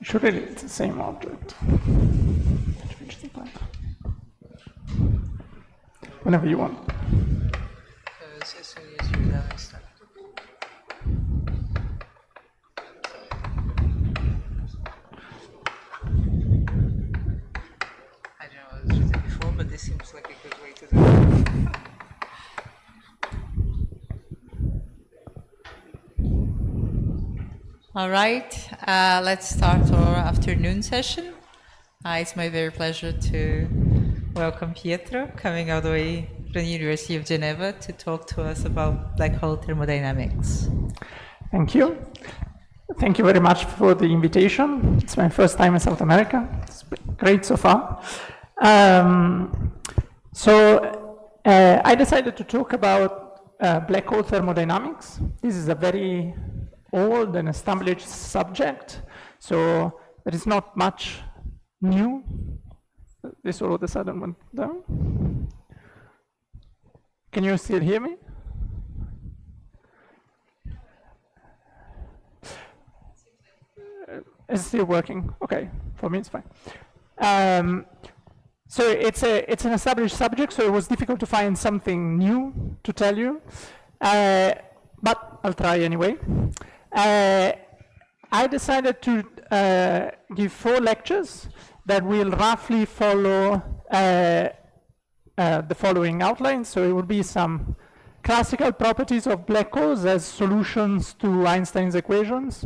Surely it's the same object. Whenever you want. As soon as you're done, start. I don't know what I was using before, but this seems like a good way to do it. All right, let's start our afternoon session. It's my very pleasure to welcome Pietro, coming all the way from the University of Geneva to talk to us about black hole thermodynamics. Thank you. Thank you very much for the invitation. It's my first time in South America. It's been great so far. I decided to talk about black hole thermodynamics. This is a very old and established subject, so there is not much new. This all of a sudden went down. Can you still hear me? It's still working. Okay, for me it's fine. So it's an established subject, so it was difficult to find something new to tell you, but I'll try anyway. I decided to give 4 lectures that will roughly follow the following outline. So it will be some classical properties of black holes as solutions to Einstein's equations.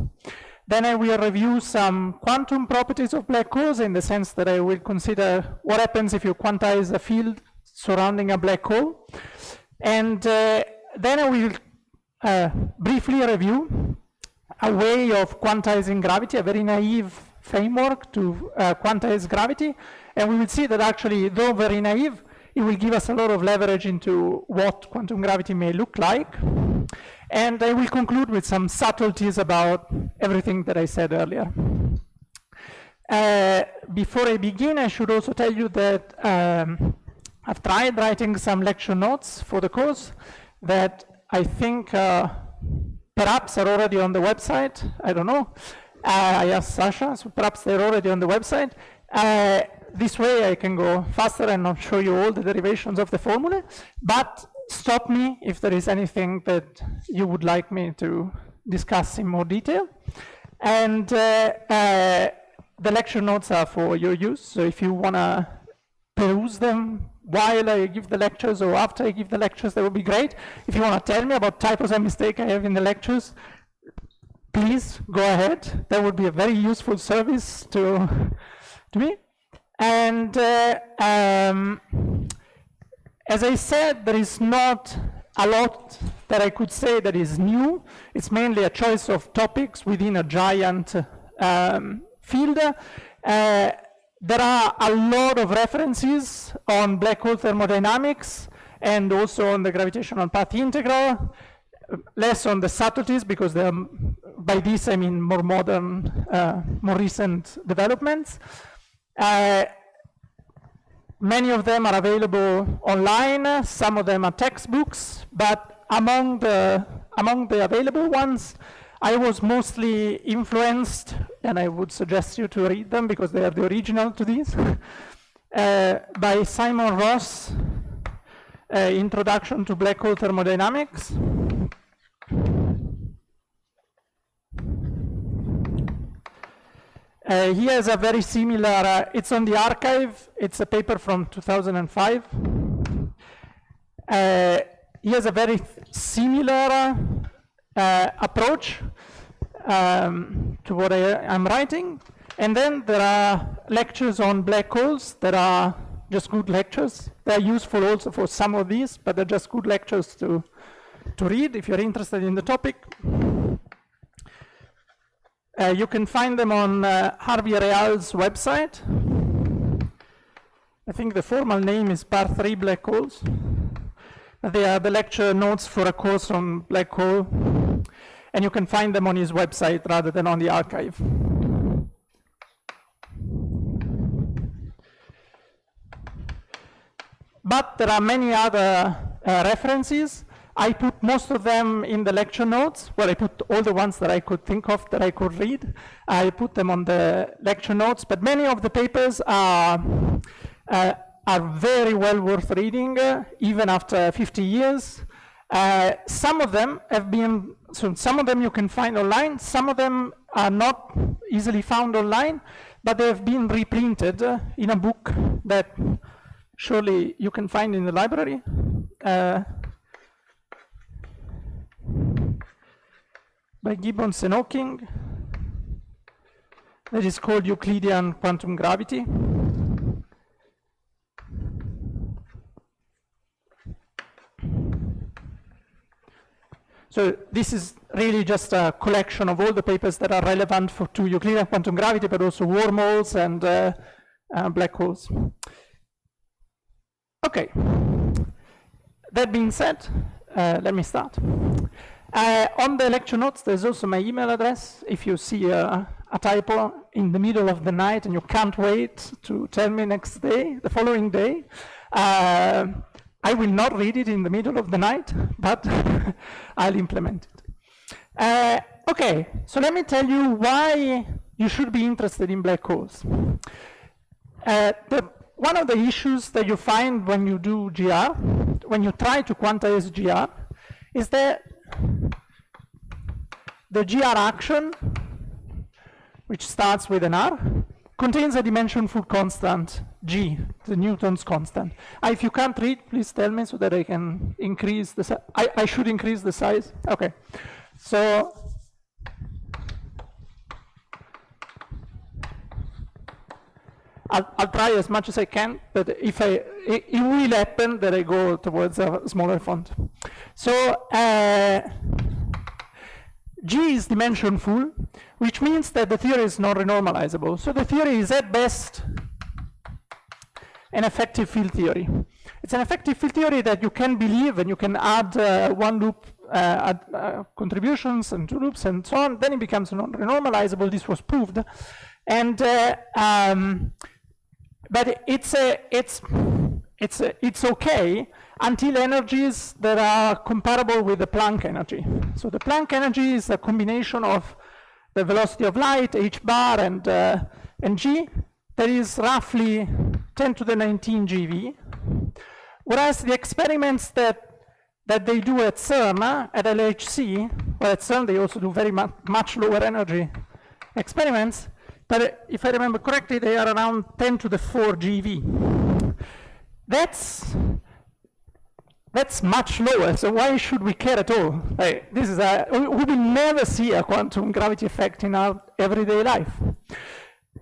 Then I will review some quantum properties of black holes in the sense that I will consider what happens if you quantize a field surrounding a black hole. And then I will briefly review a way of quantizing gravity, a very naive framework to quantize gravity. And we will see that actually, though very naive, it will give us a lot of leverage into what quantum gravity may look like. And I will conclude with some subtleties about everything that I said earlier. Before I begin, I should also tell you that I've tried writing some lecture notes for the course that I think perhaps are already on the website. I don't know. I asked Sasha, so perhaps they're already on the website. This way I can go faster and not show you all the derivations of the formula, but stop me if there is anything that you would like me to discuss in more detail. And the lecture notes are for your use, so if you want to peruse them while I give the lectures or after I give the lectures, that would be great. If you want to tell me about typos and mistakes I have in the lectures, please go ahead. That would be a very useful service to me. And as I said, there is not a lot that I could say that is new. It's mainly a choice of topics within a giant field. There are a lot of references on black hole thermodynamics and also on the gravitational path integral, less on the subtleties because they're, by this I mean more modern, more recent developments. Many of them are available online, some of them are textbooks, but among the available ones, I was mostly influenced, and I would suggest you to read them because they are the original to these, by Simon Ross, Introduction to Black Hole Thermodynamics. He has a very similar, it's on the archive, it's a paper from 2005. He has a very similar approach to what I'm writing. And then there are lectures on black holes that are just good lectures. They're useful also for some of these, but they're just good lectures to read if you're interested in the topic. You can find them on Harvey Real's website. I think the formal name is Part 3 Black Holes. They are the lecture notes for a course on black hole, and you can find them on his website rather than on the archive. But there are many other references. I put most of them in the lecture notes. Well, I put all the ones that I could think of that I could read. I put them on the lecture notes, but many of the papers are very well worth reading, even after 50 years. Some of them have been, so some of them you can find online, some of them are not easily found online, but they have been reprinted in a book that surely you can find in the library. By Gibbons and Hawking, that is called Euclidean Quantum Gravity. So this is really just a collection of all the papers that are relevant to Euclidean quantum gravity, but also wormholes and black holes. Okay, that being said, let me start. On the lecture notes, there's also my email address. If you see a typo in the middle of the night and you can't wait to tell me the following day, I will not read it in the middle of the night, but I'll implement it. Okay, so let me tell you why you should be interested in black holes. One of the issues that you find when you do GR, when you try to quantize GR, is that the GR action, which starts with an R, contains a dimensionful constant, G, the Newton's constant. If you can't read, please tell me so that I can increase the size. I should increase the size? Okay. So, I'll try as much as I can, but if it will happen that I go towards a smaller font. So, G is dimensionful, which means that the theory is not renormalizable. So the theory is at best an effective field theory. It's an effective field theory that you can believe, and you can add one loop, add contributions and two loops and so on, then it becomes non-renormalizable. This was proved. And but it's okay until energies that are comparable with the Planck energy. So the Planck energy is a combination of the velocity of light, h bar, and g, that is roughly 10 to the 19 GeV. Whereas the experiments that they do at CERN, at LHC, well, at CERN they also do very much lower energy experiments, but if I remember correctly, they are around 10 to the 4 GeV. That's much lower, so why should we care at all? This is we will never see a quantum gravity effect in our everyday life.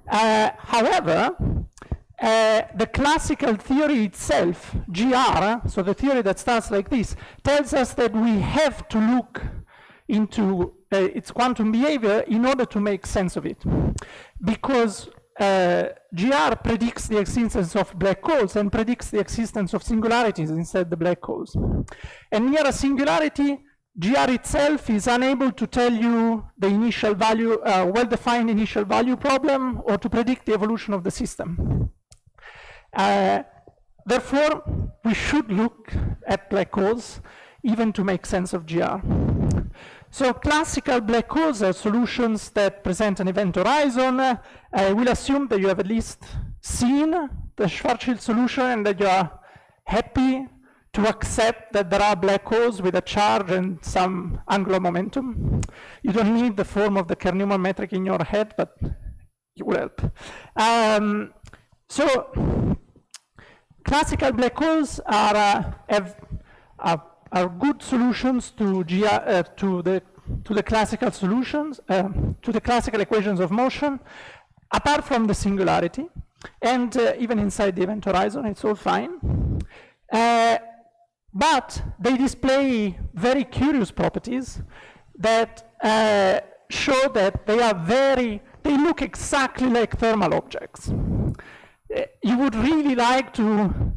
However, the classical theory itself, GR, so the theory that starts like this, tells us that we have to look into its quantum behavior in order to make sense of it. Because GR predicts the existence of black holes and predicts the existence of singularities instead of black holes. And near a singularity, GR itself is unable to tell you the initial value, well-defined initial value problem, or to predict the evolution of the system. Therefore, we should look at black holes even to make sense of GR. So classical black holes are solutions that present an event horizon. We'll assume that you have at least seen the Schwarzschild solution and that you are happy to accept that there are black holes with a charge and some angular momentum. You don't need the form of the Kerr-Newman metric in your head, but it will help. So classical black holes are good solutions to the classical solutions, to the classical equations of motion, apart from the singularity, and even inside the event horizon, it's all fine. But they display very curious properties that show that they look exactly like thermal objects. You would really like to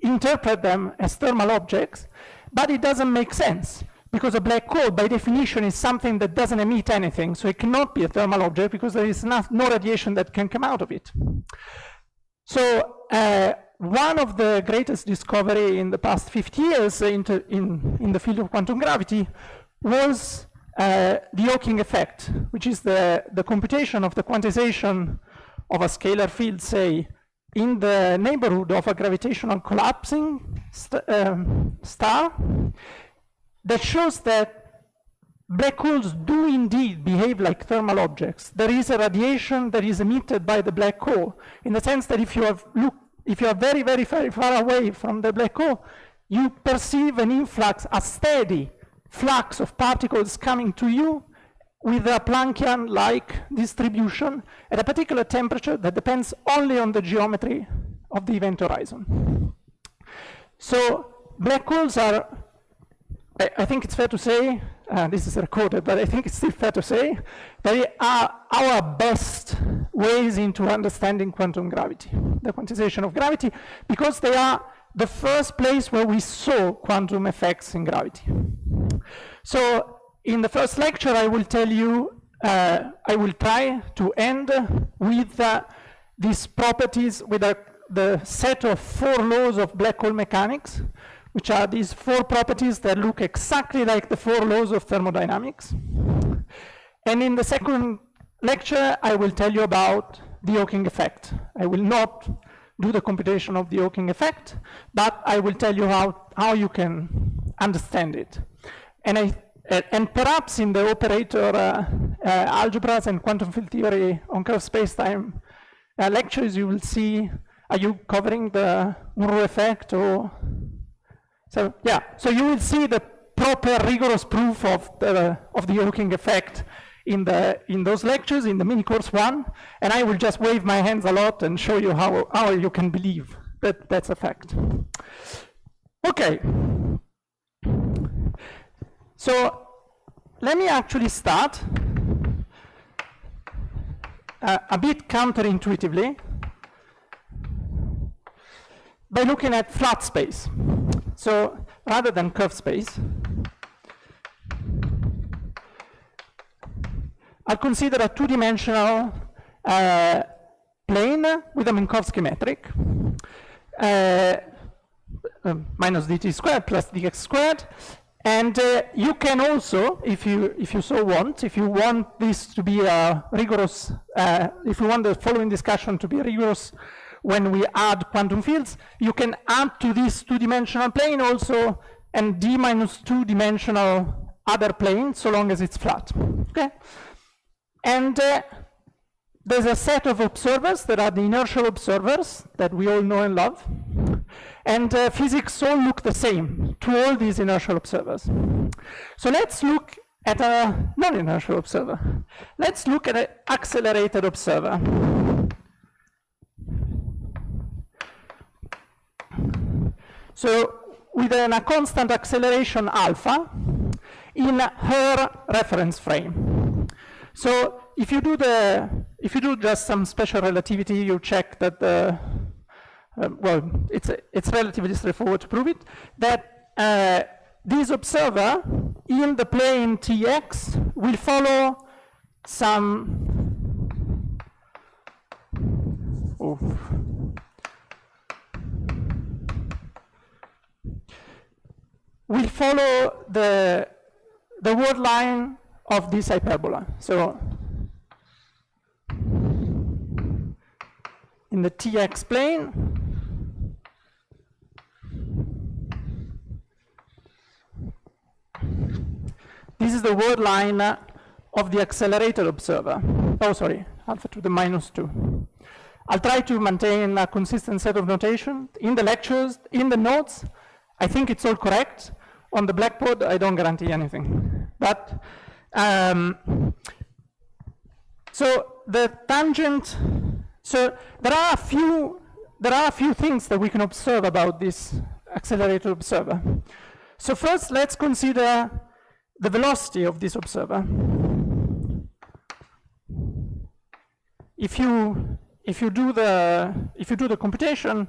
interpret them as thermal objects, but it doesn't make sense, because a black hole, by definition, is something that doesn't emit anything, so it cannot be a thermal object because there is no radiation that can come out of it. So one of the greatest discovery in the past 50 years in the field of quantum gravity was the Hawking effect, which is the computation of the quantization of a scalar field, say, in the neighborhood of a gravitational collapsing star, that shows that black holes do indeed behave like thermal objects. There is a radiation that is emitted by the black hole, in the sense that if you are very, very, very far away from the black hole, you perceive an influx, a steady flux of particles coming to you with a Planckian-like distribution at a particular temperature that depends only on the geometry of the event horizon. So black holes are, I think it's fair to say, this is recorded, but I think it's still fair to say, they are our best ways into understanding quantum gravity, the quantization of gravity, because they are the first place where we saw quantum effects in gravity. So in the first lecture, I will tell you, I will try to end with these properties, with the set of 4 laws of black hole mechanics, which are these 4 properties that look exactly like the 4 laws of thermodynamics. And in the second lecture, I will tell you about the Hawking effect. I will not do the computation of the Hawking effect, but I will tell you how you can understand it. And perhaps in the operator algebras and quantum field theory on curved space-time lectures, you will see, are you covering the Monroe effect or? So yeah, so you will see the proper rigorous proof of the Hawking effect in those lectures, in the mini course 1, and I will just wave my hands a lot and show you how you can believe that that's a fact. Okay. So let me actually start a bit counterintuitively by looking at flat space. So rather than curved space, I'll consider a 2-dimensional plane with a Minkowski metric, minus dt squared plus dx squared. And you can also, if you so want, if you want this to be a rigorous, if you want the following discussion to be rigorous when we add quantum fields, you can add to this 2-dimensional plane also an d minus 2-dimensional other plane, so long as it's flat. Okay? And there's a set of observers that are the inertial observers that we all know and love. And physics all look the same to all these inertial observers. So let's look at a non-inertial observer. Let's look at an accelerated observer. So with a constant acceleration alpha in her reference frame. So if you do just some special relativity, you check that the well, it's relatively straightforward to prove it, that this observer in the plane Tx will follow some, will follow the word line of this hyperbola. So in the Tx plane, this is the word line of the accelerated observer. Oh, sorry, alpha to the minus 2. I'll try to maintain a consistent set of notation. In the lectures, in the notes, I think it's all correct. On the blackboard, I don't guarantee anything. But, so the tangent, so there are a few things that we can observe about this accelerated observer. So first, let's consider the velocity of this observer. If you do the computation,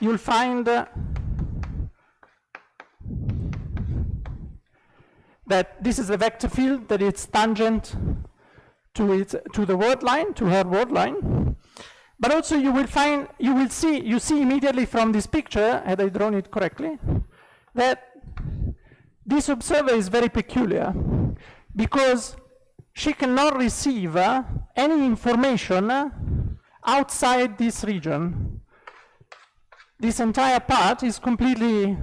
you'll find that this is a vector field that is tangent to the word line, to her word line. But also you see immediately from this picture, had I drawn it correctly, that this observer is very peculiar because she cannot receive any information outside this region. This entire part is completely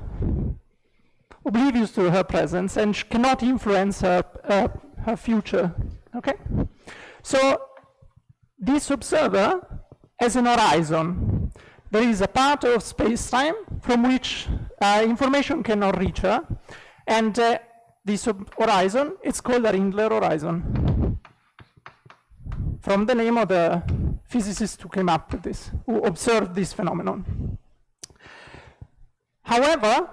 oblivious to her presence and cannot influence her future. Okay? So this observer has an horizon. There is a part of space-time from which information cannot reach her, and this horizon is called a Rindler horizon, from the name of the physicist who came up with this, who observed this phenomenon. However,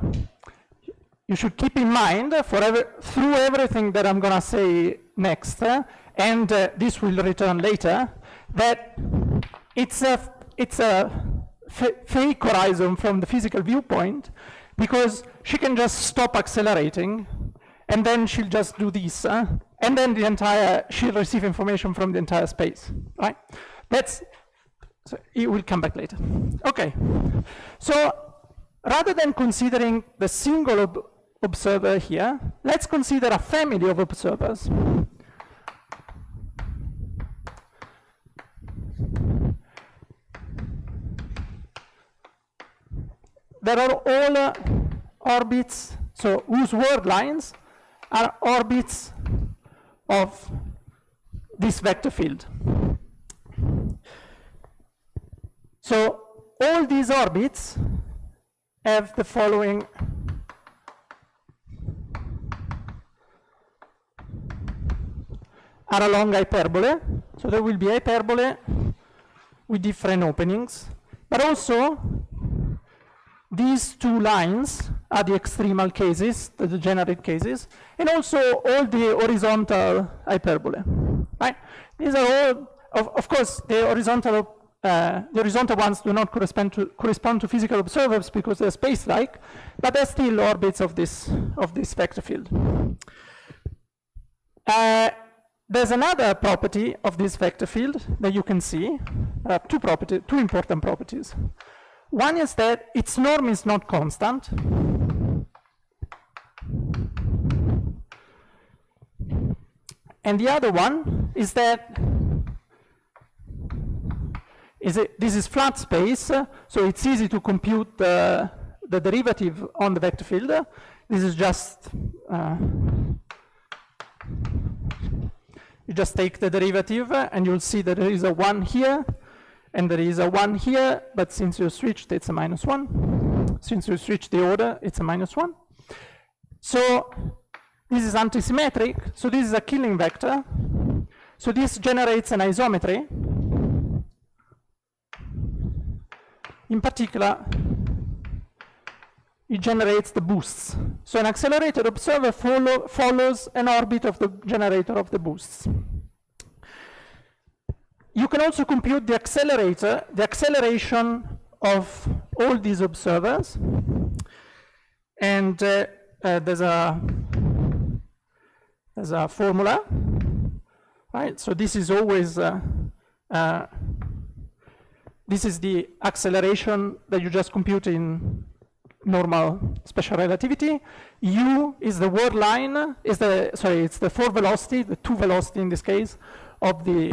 you should keep in mind, through everything that I'm going to say next, and this will return later, that it's a fake horizon from the physical viewpoint, because she can just stop accelerating, and then she'll just do this, and then she'll receive information from the entire space, right? So it will come back later. Okay, so rather than considering the single observer here, let's consider a family of observers. There are all orbits, so whose world lines are orbits of this vector field. So all these orbits have the following are along hyperbole. So there will be hyperbole with different openings, but also these two lines are the extremal cases, the degenerate cases, and also all the horizontal hyperbole, right? These are all, of course, the horizontal ones do not correspond to physical observers because they're space-like, but they're still orbits of this vector field. There's another property of this vector field that you can see. Two important properties. One is that its norm is not constant. And the other one is that this is flat space, so it's easy to compute the derivative on the vector field. This is just, you just take the derivative and you'll see that there is a 1 here, and there is a 1 here, but since you switched, it's a -1. Since you switched the order, it's a -1. So this is antisymmetric, so this is a Killing vector. So this generates an isometry. In particular, it generates the boosts. So an accelerated observer follows an orbit of the generator of the boosts. You can also compute the acceleration of all these observers. And there's a formula, right? So this is always, this is the acceleration that you just compute in normal special relativity. U is the word line, it's the 4 velocity, the 2 velocity in this case, of the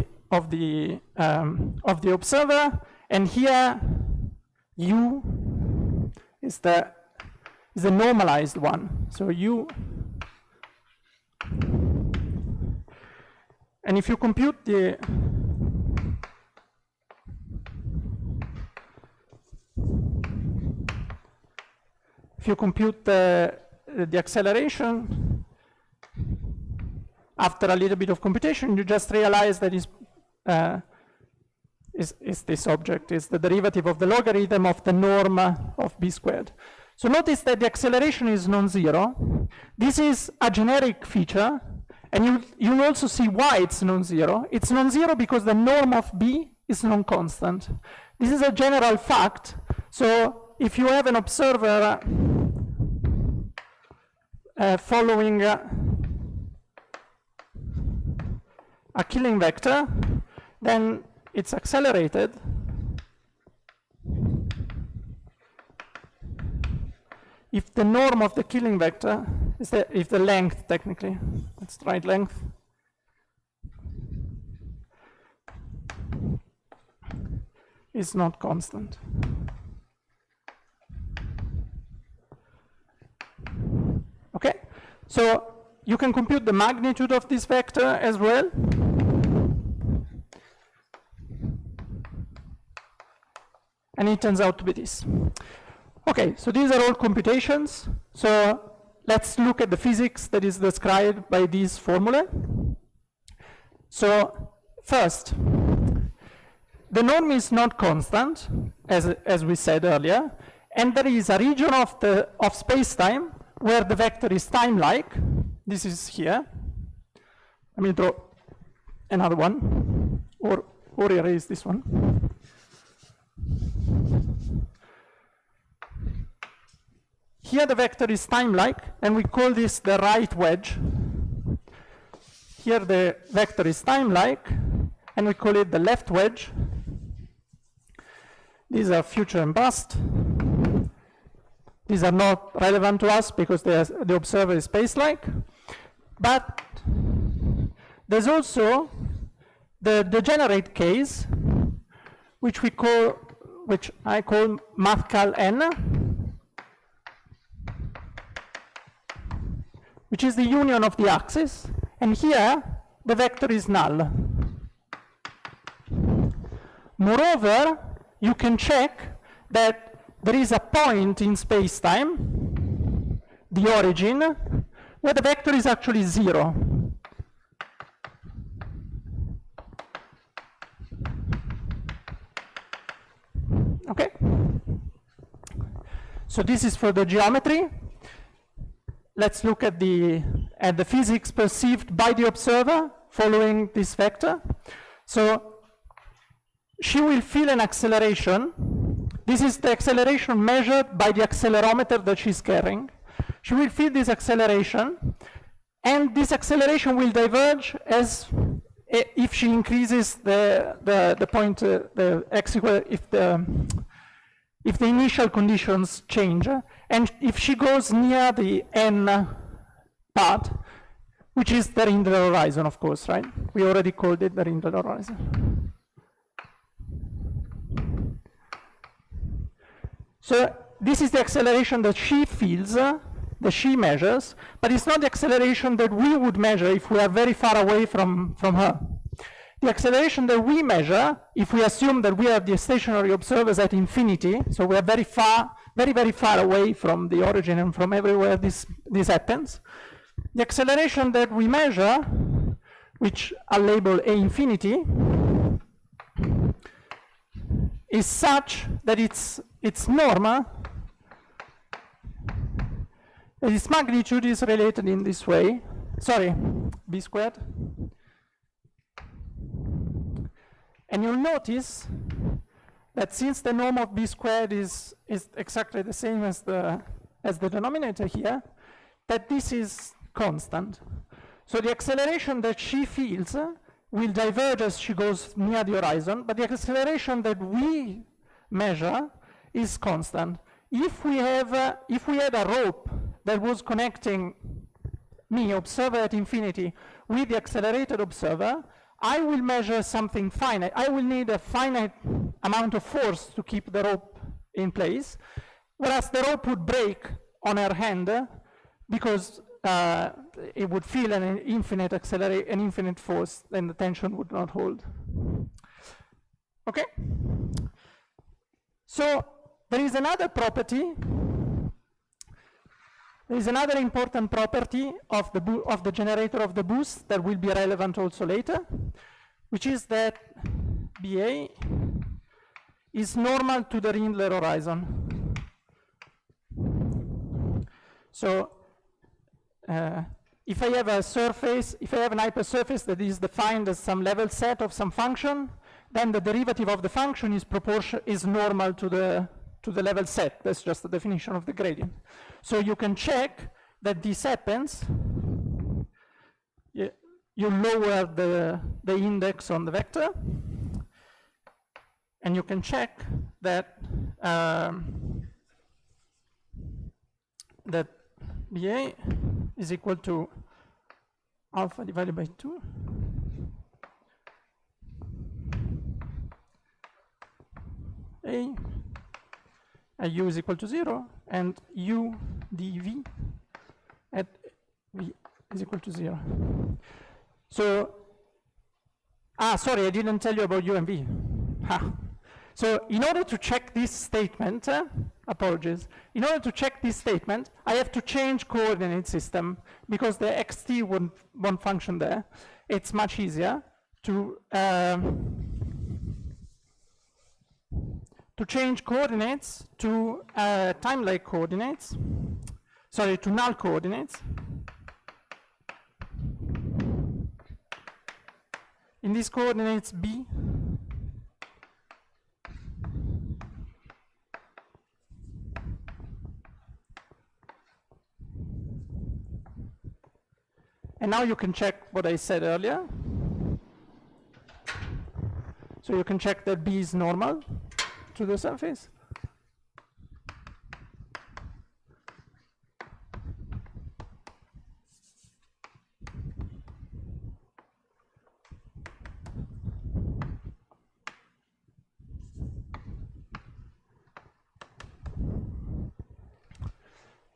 observer, and here U is the normalized one. So U, and if you compute the acceleration after a little bit of computation, you just realize that is this object, is the derivative of the logarithm of the norm of b squared. So notice that the acceleration is non-zero. This is a generic feature, and you'll also see why it's non-zero. It's non-zero because the norm of b is non-constant. This is a general fact. So if you have an observer following a Killing vector, then it's accelerated if the norm of the Killing vector is if the length, technically, let's write length, is not constant. Okay, so you can compute the magnitude of this vector as well. And it turns out to be this. Okay, so these are all computations. So let's look at the physics that is described by this formula. So first, the norm is not constant, as we said earlier, and there is a region of space-time where the vector is time-like. This is here. Let me draw another one, or erase this one. Here the vector is time-like, and we call this the right wedge. Here the vector is time-like, and we call it the left wedge. These are future and past. These are not relevant to us because the observer is space-like. But there's also the degenerate case, which I call mathcal n, which is the union of the axes, and here the vector is null. Moreover, you can check that there is a point in space-time, the origin, where the vector is actually 0. Okay? So this is for the geometry. Let's look at the physics perceived by the observer following this vector. So she will feel an acceleration. This is the acceleration measured by the accelerometer that she's carrying. She will feel this acceleration, and this acceleration will diverge as if she increases the point, the x equal, if the initial conditions change, and if she goes near the n part, which is the Rindler horizon, of course, right? We already called it the Rindler horizon. So this is the acceleration that she feels, that she measures, but it's not the acceleration that we would measure if we are very far away from her. The acceleration that we measure, if we assume that we are the stationary observers at infinity, so we are very far, very far away from the origin and from everywhere this happens, the acceleration that we measure, which I'll label A infinity, is such that its norm, its magnitude is related in this way. Sorry, b squared. And you'll notice that since the norm of b squared is exactly the same as the denominator here, that this is constant. So the acceleration that she feels will diverge as she goes near the horizon, but the acceleration that we measure is constant. If we had a rope that was connecting me, observer at infinity, with the accelerated observer, I will measure something finite. I will need a finite amount of force to keep the rope in place, whereas the rope would break on her hand because it would feel an infinite force, and the tension would not hold. Okay? So there is another property. There is another important property of the generator of the boost that will be relevant also later, which is that BA is normal to the Rindler horizon. So if I have a surface, if I have an hypersurface that is defined as some level set of some function, then the derivative of the function is normal to the level set. That's just the definition of the gradient. So you can check that this happens. You lower the index on the vector, and you can check that that BA is equal to alpha divided by 2 A U is equal to 0, and U dV at V is equal to 0. So, sorry, I didn't tell you about U and V. Ha. So in order to check this statement, apologies, in order to check this statement, I have to change coordinate system because the xt won't function there. It's much easier to change coordinates to time-like coordinates, sorry, to null coordinates. In these coordinates B, and now you can check what I said earlier. So you can check that B is normal to the surface.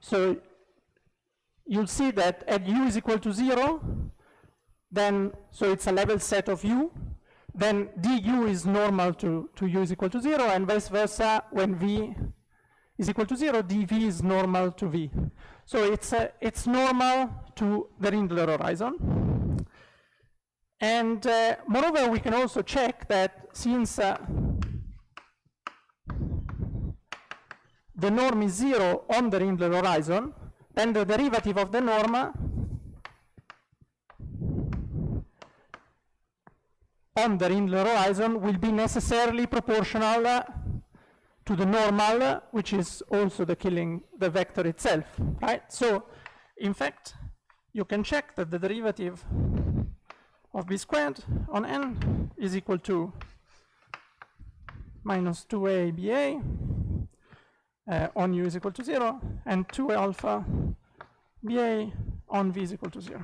So you'll see that at U is equal to 0, then, so it's a level set of U, then du is normal to U is equal to 0, and vice versa, when V is equal to 0, dV is normal to V. So it's normal to the Rindler horizon. And moreover, we can also check that since the norm is 0 on the Rindler horizon, then the derivative of the norm on the Rindler horizon will be necessarily proportional to the normal, which is also the vector itself, right? So, in fact, you can check that the derivative of b squared on n is equal to minus 2a ba on u is equal to 0, and 2 alpha ba on v is equal to 0.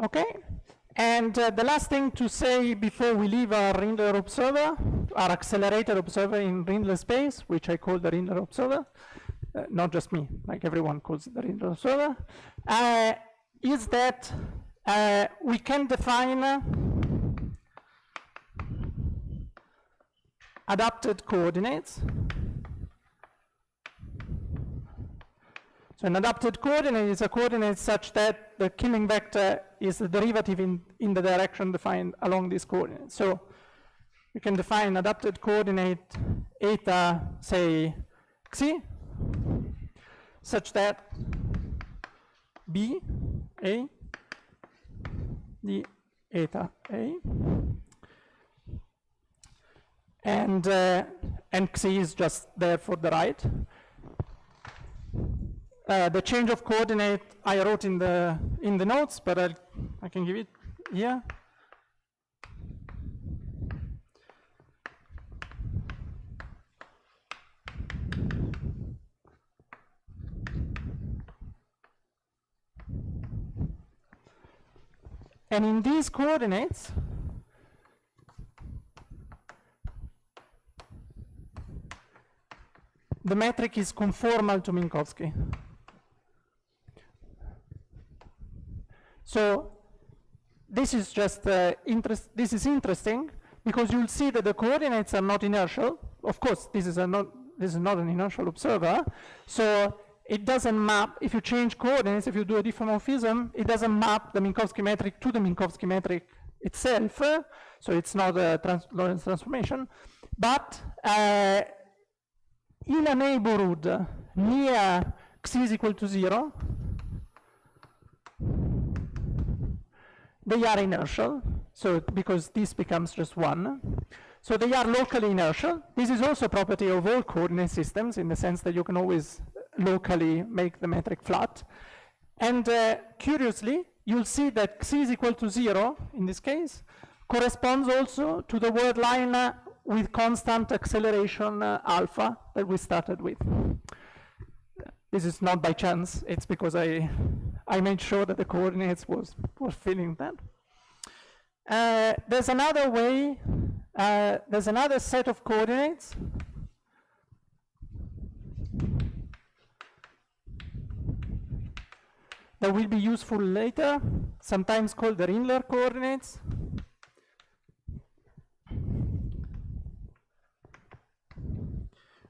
Okay? And the last thing to say before we leave our Rindler observer, our accelerated observer in Rindler space, which I call the Rindler observer, not just me, like everyone calls it the Rindler observer, is that we can define adapted coordinates. So an adapted coordinate is a coordinate such that the killing vector is the derivative in the direction defined along this coordinate. So we can define adapted coordinate eta, say, xi, such that b, a, the eta a, and xi is just there for the right. The change of coordinate I wrote in the notes, but I can give it here. And in these coordinates, the metric is conformal to Minkowski. So this is just this is interesting because you'll see that the coordinates are not inertial. Of course, this is not an inertial observer. So it doesn't map. If you change coordinates, if you do a diffeomorphism, it doesn't map the Minkowski metric to the Minkowski metric itself. So it's not a Lorentz transformation. But in a neighborhood near xi is equal to 0, they are inertial, so because this becomes just 1. So they are locally inertial. This is also a property of all coordinate systems in the sense that you can always locally make the metric flat. And curiously, you'll see that xi is equal to 0, in this case, corresponds also to the word line with constant acceleration alpha that we started with. This is not by chance, it's because I made sure that the coordinates was filling that. There's another way, there's another set of coordinates that will be useful later, sometimes called the Rindler coordinates.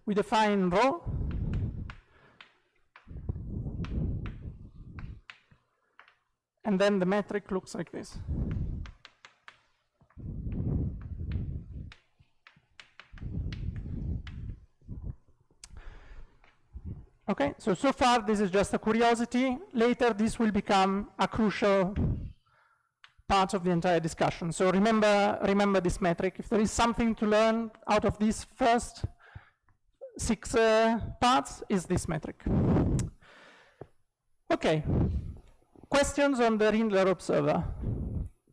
We define rho and then the metric looks like this. Okay, so far this is just a curiosity. Later this will become a crucial part of the entire discussion. So remember this metric. If there is something to learn out of these first 6 parts, is this metric. Okay, questions on the Rindler observer.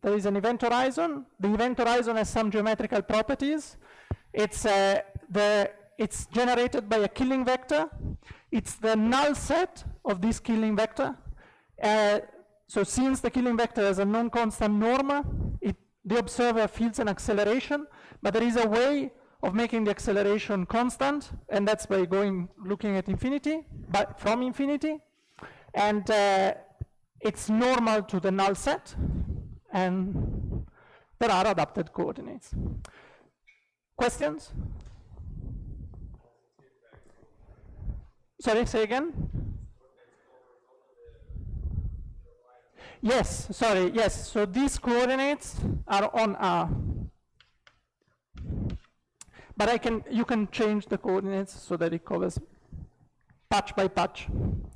There is an event horizon. The event horizon has some geometrical properties. It's generated by a killing vector. It's the null set of this killing vector. So since the killing vector has a non-constant norma, the observer feels an acceleration, but there is a way of making the acceleration constant, and that's by looking at infinity, but from infinity. And it's normal to the null set, and there are adapted coordinates. Questions? Sorry, say again? Yes, sorry, yes. So these coordinates are on R. But you can change the coordinates so that it covers patch by patch.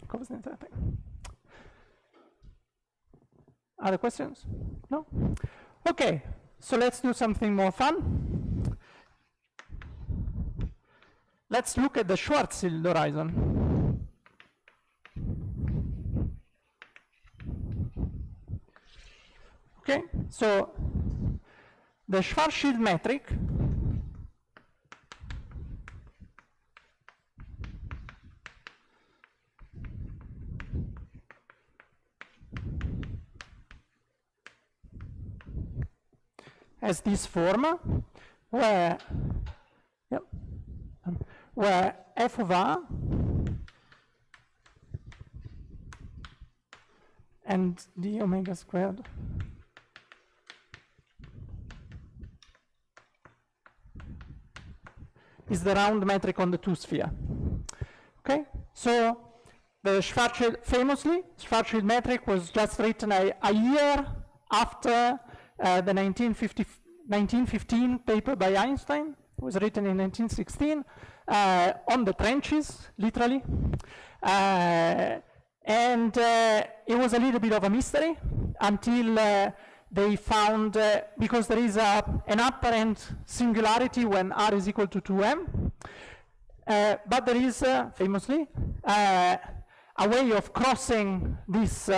Covers the entire thing. Other questions? No? Okay, so let's do something more fun. Let's look at the Schwarzschild horizon. Okay, so the Schwarzschild metric has this form where f of r and d omega squared is the round metric on the two-sphere. Okay, so the Schwarzschild metric was just written a year after the 1915 paper by Einstein. It was written in 1916 on the trenches, literally. And it was a little bit of a mystery until they found, because there is an apparent singularity when r is equal to 2m, but there is, famously, a way of crossing this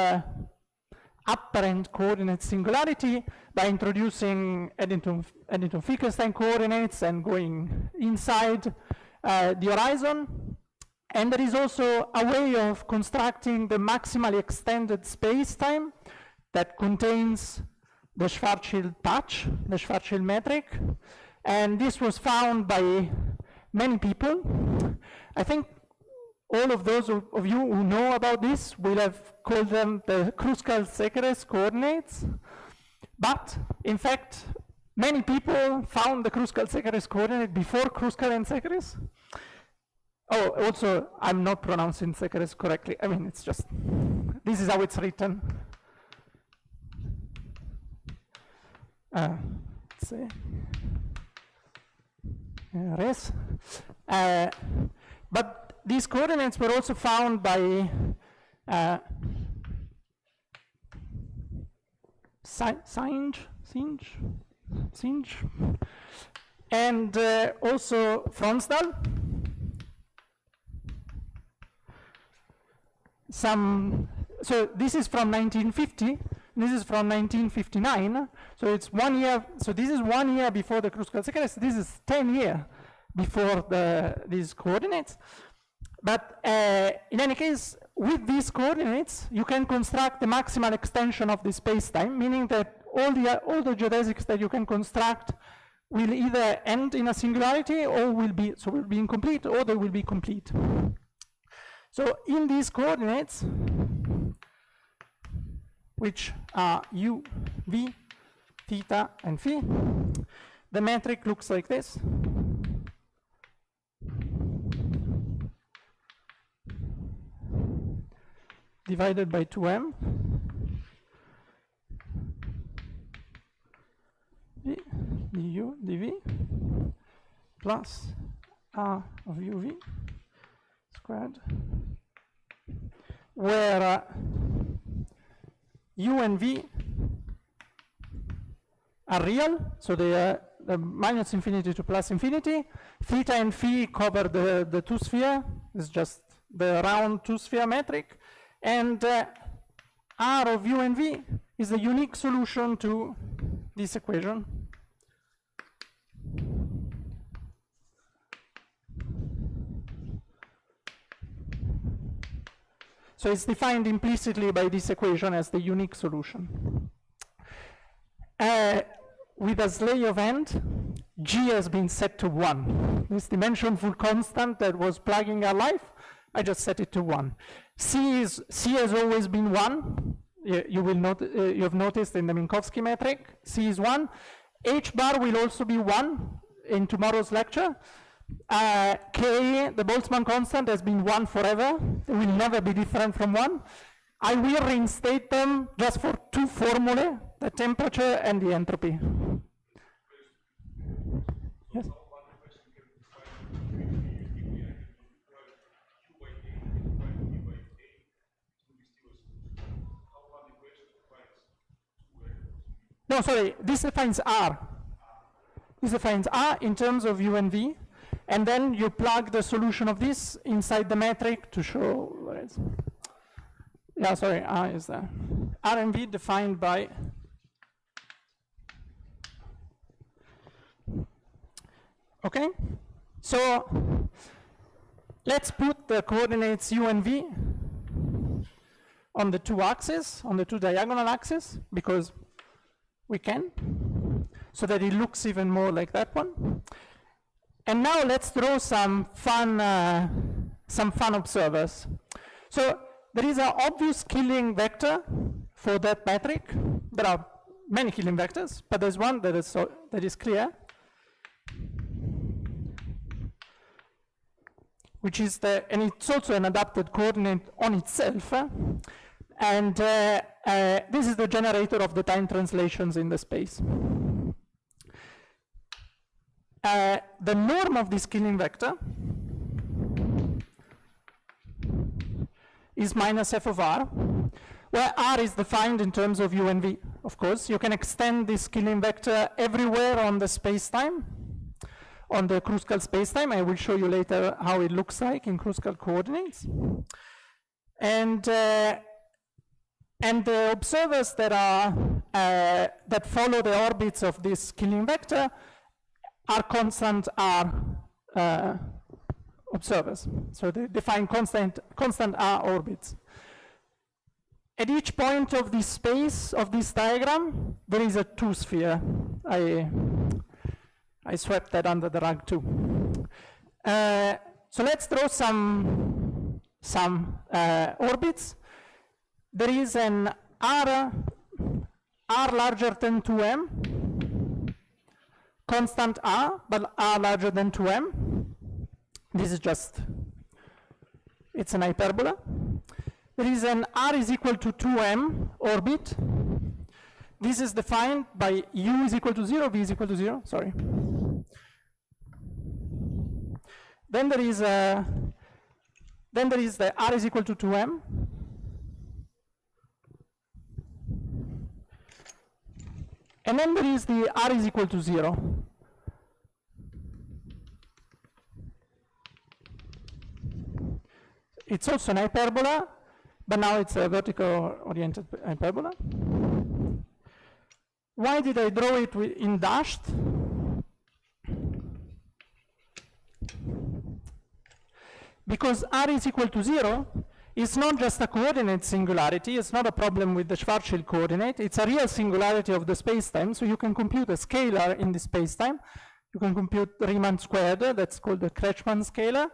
apparent coordinate singularity by introducing Eddington-Finkelstein coordinates and going inside the horizon. And there is also a way of constructing the maximally extended space-time that contains the Schwarzschild patch, the Schwarzschild metric. And this was found by many people. I think all of those of you who know about this will have called them the Kruskal-Sekeres coordinates. But in fact, many people found the Kruskal-Sekeres coordinate before Kruskal and Sekeres. Oh, also, I'm not pronouncing Sekeres correctly. I mean, it's just, this is how it's written. Let's see. Res. But these coordinates were also found by Singe, and also Fronsdal. So this is from 1950, this is from 1959, so it's 1 year, so this is 1 year before the Kruskal-Sekeres, this is 10 years before these coordinates. But in any case, with these coordinates, you can construct the maximal extension of the space-time, meaning that all the geodesics that you can construct will either end in a singularity or will be incomplete, or they will be complete. So in these coordinates, which are u, v, theta, and phi, the metric looks like this. Divided by 2m, v, du, dv, plus r of uv squared, where u and v are real, so they are the minus infinity to plus infinity. Theta and phi cover the two-sphere, it's just the round two-sphere metric. And R of u and v is the unique solution to this equation. So it's defined implicitly by this equation as the unique solution. With a sleigh of hand, G has been set to 1. This dimensionful constant that was plaguing our life, I just set it to 1. C has always been 1. You have noticed in the Minkowski metric, C is 1. H bar will also be 1 in tomorrow's lecture. K, the Boltzmann constant, has been 1 forever. It will never be different from 1. I will reinstate them just for two formulae, the temperature and the entropy. Yes? No, sorry, this defines R. This defines R in terms of u and v, and then you plug the solution of this inside the metric to show where it's. Yeah, sorry, R is there. R and V defined by okay, so let's put the coordinates u and v on the two axes, on the two diagonal axes, because we can, so that it looks even more like that one. And now let's draw some fun observers. So there is an obvious killing vector for that metric. There are many killing vectors, but there's one that is clear, which is and it's also an adapted coordinate on itself. And this is the generator of the time translations in the space. The norm of this killing vector is minus f of r, where r is defined in terms of u and v. Of course, you can extend this killing vector everywhere on the space-time, on the Kruskal space-time. I will show you later how it looks like in Kruskal coordinates. And the observers that are that follow the orbits of this killing vector are constant r observers. So they define constant r orbits. At each point of this space, of this diagram, there is a two-sphere. I swept that under the rug too. So let's draw some orbits. There is an r larger than 2m, constant r, but r larger than 2m. This is just, it's an hyperbola. There is an r is equal to 2m orbit. This is defined by u is equal to 0, v is equal to 0, sorry. Then there is the r is equal to 2m. And then there is the r is equal to 0. It's also an hyperbola, but now it's a vertical oriented hyperbola. Why did I draw it in dashed? because r is equal to 0, it's not just a coordinate singularity, it's not a problem with the Schwarzschild coordinate, it's a real singularity of the spacetime, so you can compute a scalar in the spacetime. You can compute Riemann squared, that's called the Kretschmann scalar,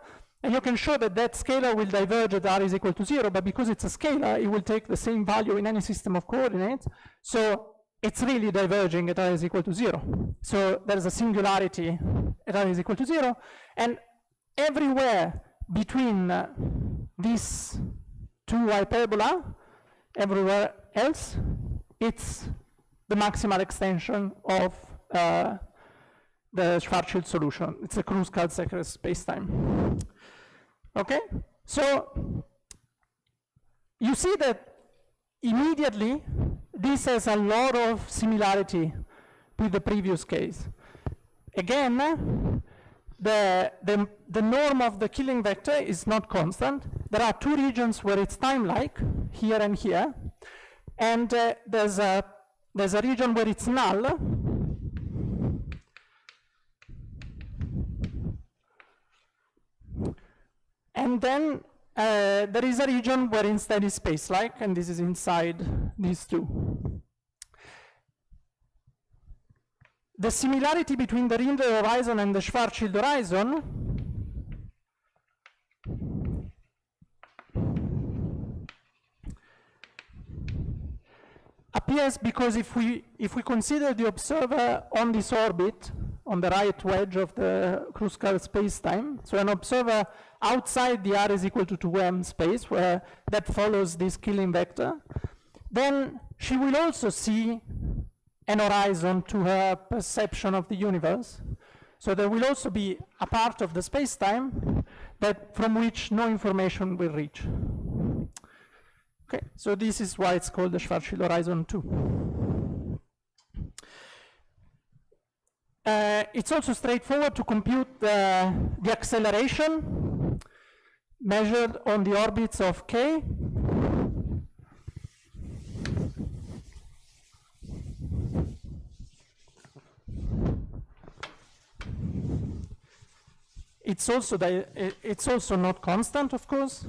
and you can show that that scalar will diverge at r is equal to 0, but because it's a scalar, it will take the same value in any system of coordinates, so it's really diverging at r is equal to 0. So there's a singularity at r is equal to 0, and everywhere between these two hyperbola, everywhere else, it's the maximal extension of the Schwarzschild solution. It's a Kruskal-Secker spacetime. Okay, so you see that immediately this has a lot of similarity with the previous case. Again, the norm of the Killing vector is not constant. There are two regions where it's time-like, here and here, and there's a region where it's null, and then there is a region where instead is space-like, and this is inside these two. The similarity between the Rindel horizon and the Schwarzschild horizon appears because if we consider the observer on this orbit, on the right wedge of the Kruskal spacetime, so an observer outside the r is equal to 2m space, where that follows this Killing vector, then she will also see an horizon to her perception of the universe. So there will also be a part of the spacetime that from which no information will reach. Okay, so this is why it's called the Schwarzschild horizon 2. It's also straightforward to compute the acceleration measured on the orbits of K. It's also not constant, of course.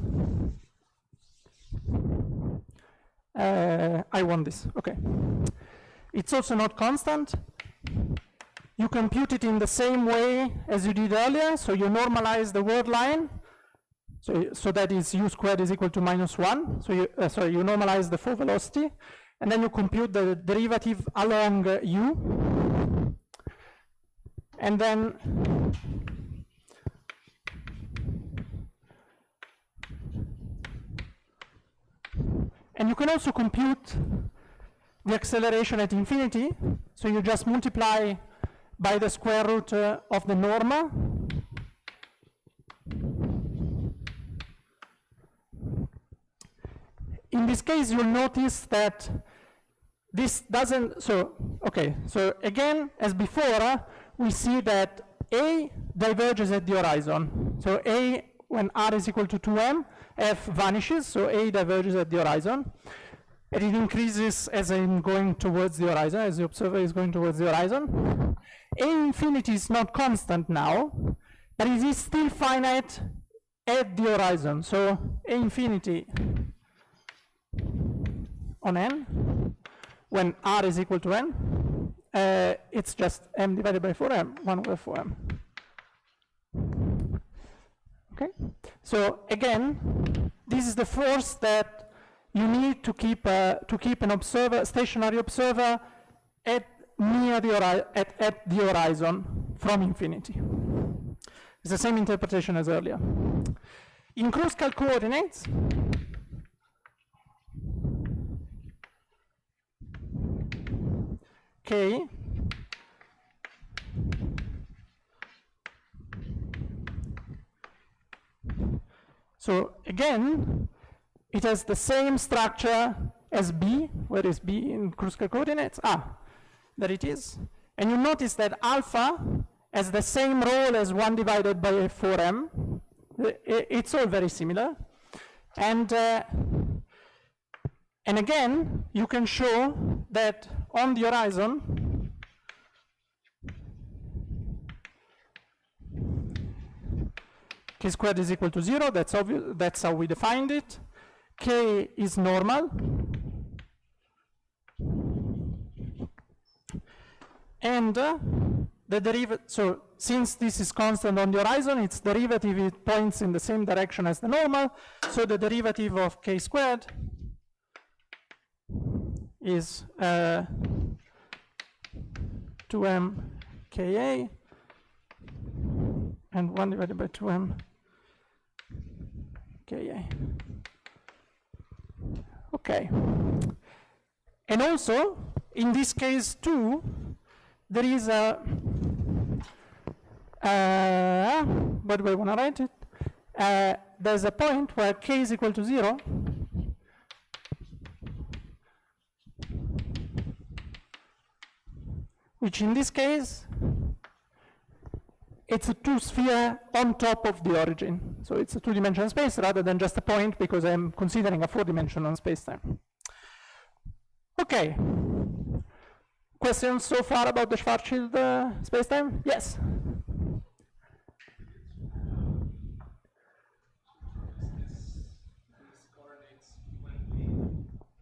I want this, okay. It's also not constant. You compute it in the same way as you did earlier, so you normalize the word line, so that is u squared is equal to -1, so you normalize the full velocity, and then you compute the derivative along u, and then you can also compute the acceleration at infinity, so you just multiply by the square root of the norma. In this case, you'll notice that this doesn't, so again, as before, we see that A diverges at the horizon. So A, when r is equal to 2m, f vanishes, so A diverges at the horizon. And it increases as I'm going towards the horizon, as the observer is going towards the horizon. A infinity is not constant now, but it is still finite at the horizon. So A infinity on n, when r is equal to n, it's just m divided by 4m, 1 over 4m. Okay, so again, this is the force that you need to keep an observer, stationary observer, at near the at the horizon from infinity. It's the same interpretation as earlier. In Kruskal coordinates, K so again, it has the same structure as B. Where is B in Kruskal coordinates? Ah, there it is. And you notice that alpha has the same role as 1 divided by 4m. It's all very similar. And again, you can show that on the horizon, k squared is equal to 0, that's obvious, that's how we defined it. K is normal. And the derivative, so since this is constant on the horizon, its derivative, it points in the same direction as the normal, so the derivative of k squared is 2m ka and 1 divided by 2m ka. Okay. And also, in this case too, there is a, what do I want to write it? There's a point where k is equal to 0, which in this case, it's a two-sphere on top of the origin. So it's a two-dimensional space rather than just a point, because I'm considering a four-dimensional space-time. Okay. Questions so far about the Schwarzschild spacetime? Yes?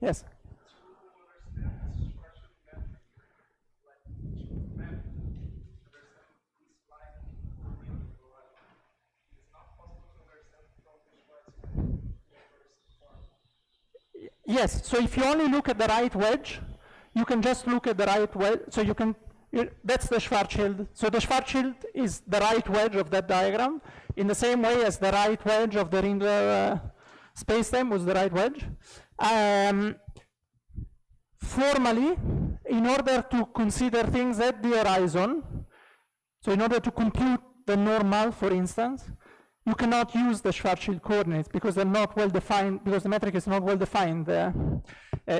Yes? Yes, so if you only look at the right wedge, you can just look at the right wedge, so you can, that's the Schwarzschild. So the Schwarzschild is the right wedge of that diagram, in the same way as the right wedge of the Rindler spacetime was the right wedge. Formally, in order to consider things at the horizon, so in order to compute the normal, for instance, you cannot use the Schwarzschild coordinates because they're not well defined, because the metric is not well defined.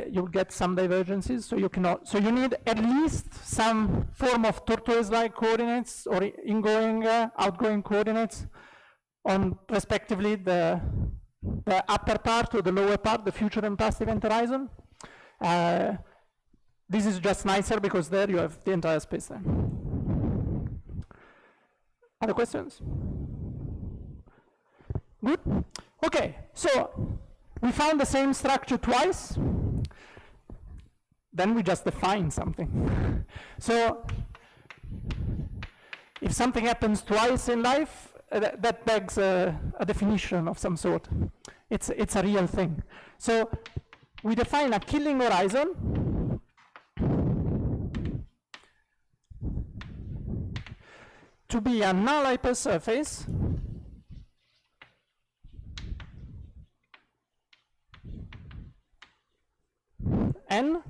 You'll get some divergences, so you cannot. So you need at least some form of tortoise-like coordinates or ingoing, outgoing coordinates on respectively the upper part or the lower part, the future and past event horizon. This is just nicer because there you have the entire space-time. Other questions? Good? Okay, so we found the same structure twice, then we just define something. So if something happens twice in life, that begs a definition of some sort. It's a real thing. So we define a killing horizon to be a null hypersurface N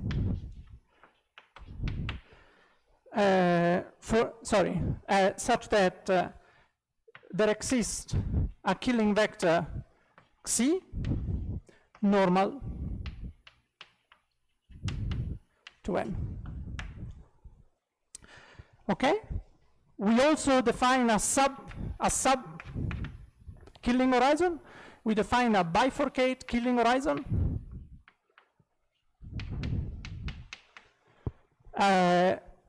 such that there exists a killing vector Xi normal to N. Okay? We also define a sub killing horizon. We define a bifurcate killing horizon.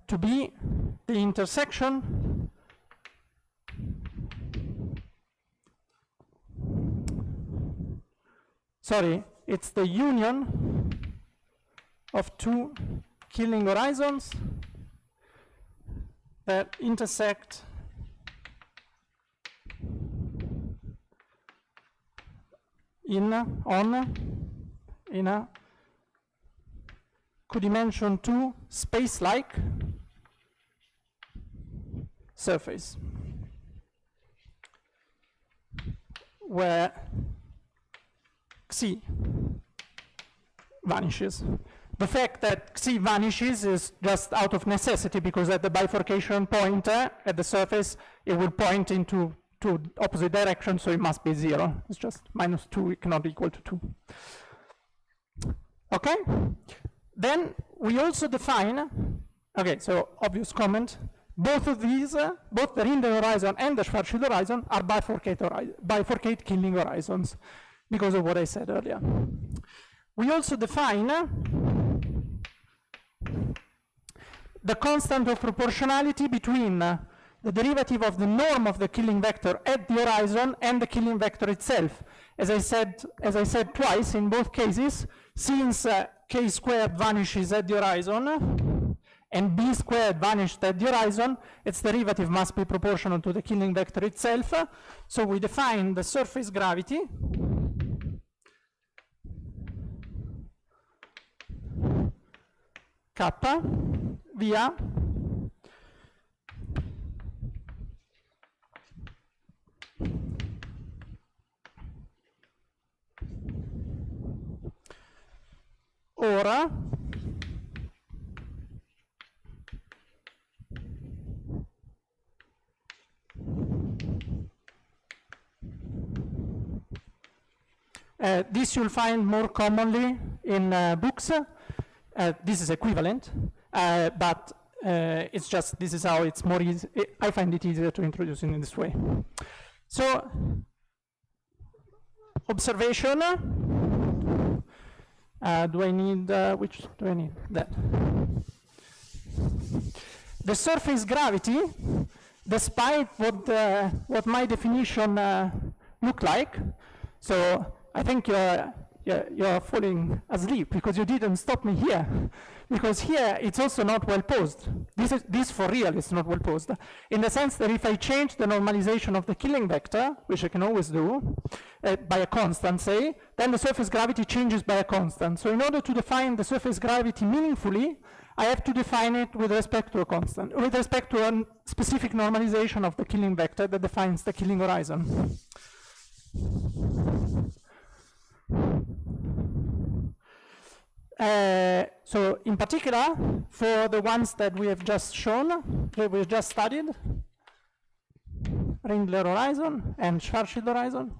To be the intersection it's the union of two killing horizons that intersect in a codimension 2 space-like surface where Xi vanishes. The fact that Xi vanishes is just out of necessity because at the bifurcation point at the surface it will point into two opposite directions, so it must be 0. It's just -2, it cannot equal to 2. Okay? Then we also define, okay, so obvious comment, both of these, both the Rindler horizon and the Schwarzschild horizon are bifurcate killing horizons because of what I said earlier. We also define the constant of proportionality between the derivative of the norm of the Killing vector at the horizon and the Killing vector itself. As I said twice in both cases, since k squared vanishes at the horizon and b squared vanished at the horizon, its derivative must be proportional to the Killing vector itself. So we define the surface gravity kappa via ora this you'll find more commonly in books. This is equivalent, but it's just, this is how it's more easy. I find it easier to introduce it in this way. So, observation. Do I need, which do I need? That. The surface gravity, despite what my definition looked like, so I think you're falling asleep because you didn't stop me here, because here it's also not well posed. This for real is not well posed, in the sense that if I change the normalization of the Killing vector, which I can always do, by a constant, say, then the surface gravity changes by a constant. So in order to define the surface gravity meaningfully, I have to define it with respect to a constant, with respect to a specific normalization of the Killing vector that defines the Killing horizon. So in particular, for the ones that we have just shown, that we've just studied, Ringler horizon and Schwarzschild horizon,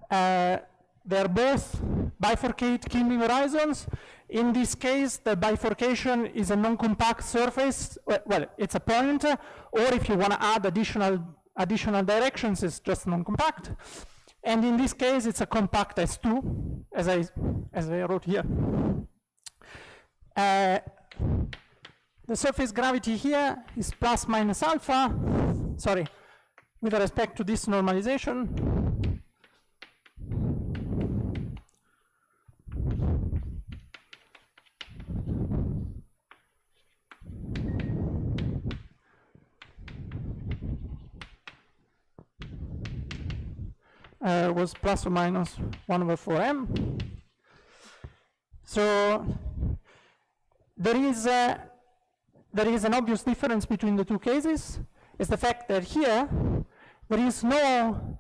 they're both bifurcate Killing horizons. In this case, the bifurcation is a non-compact surface. Well, it's a point, or if you want to add additional directions, it's just non-compact. And in this case, it's a compact S2, as I wrote here. The surface gravity here is plus minus alpha, sorry, with respect to this normalization. Was plus or minus 1/4m. So there is an obvious difference between the two cases. It's the fact that here there is no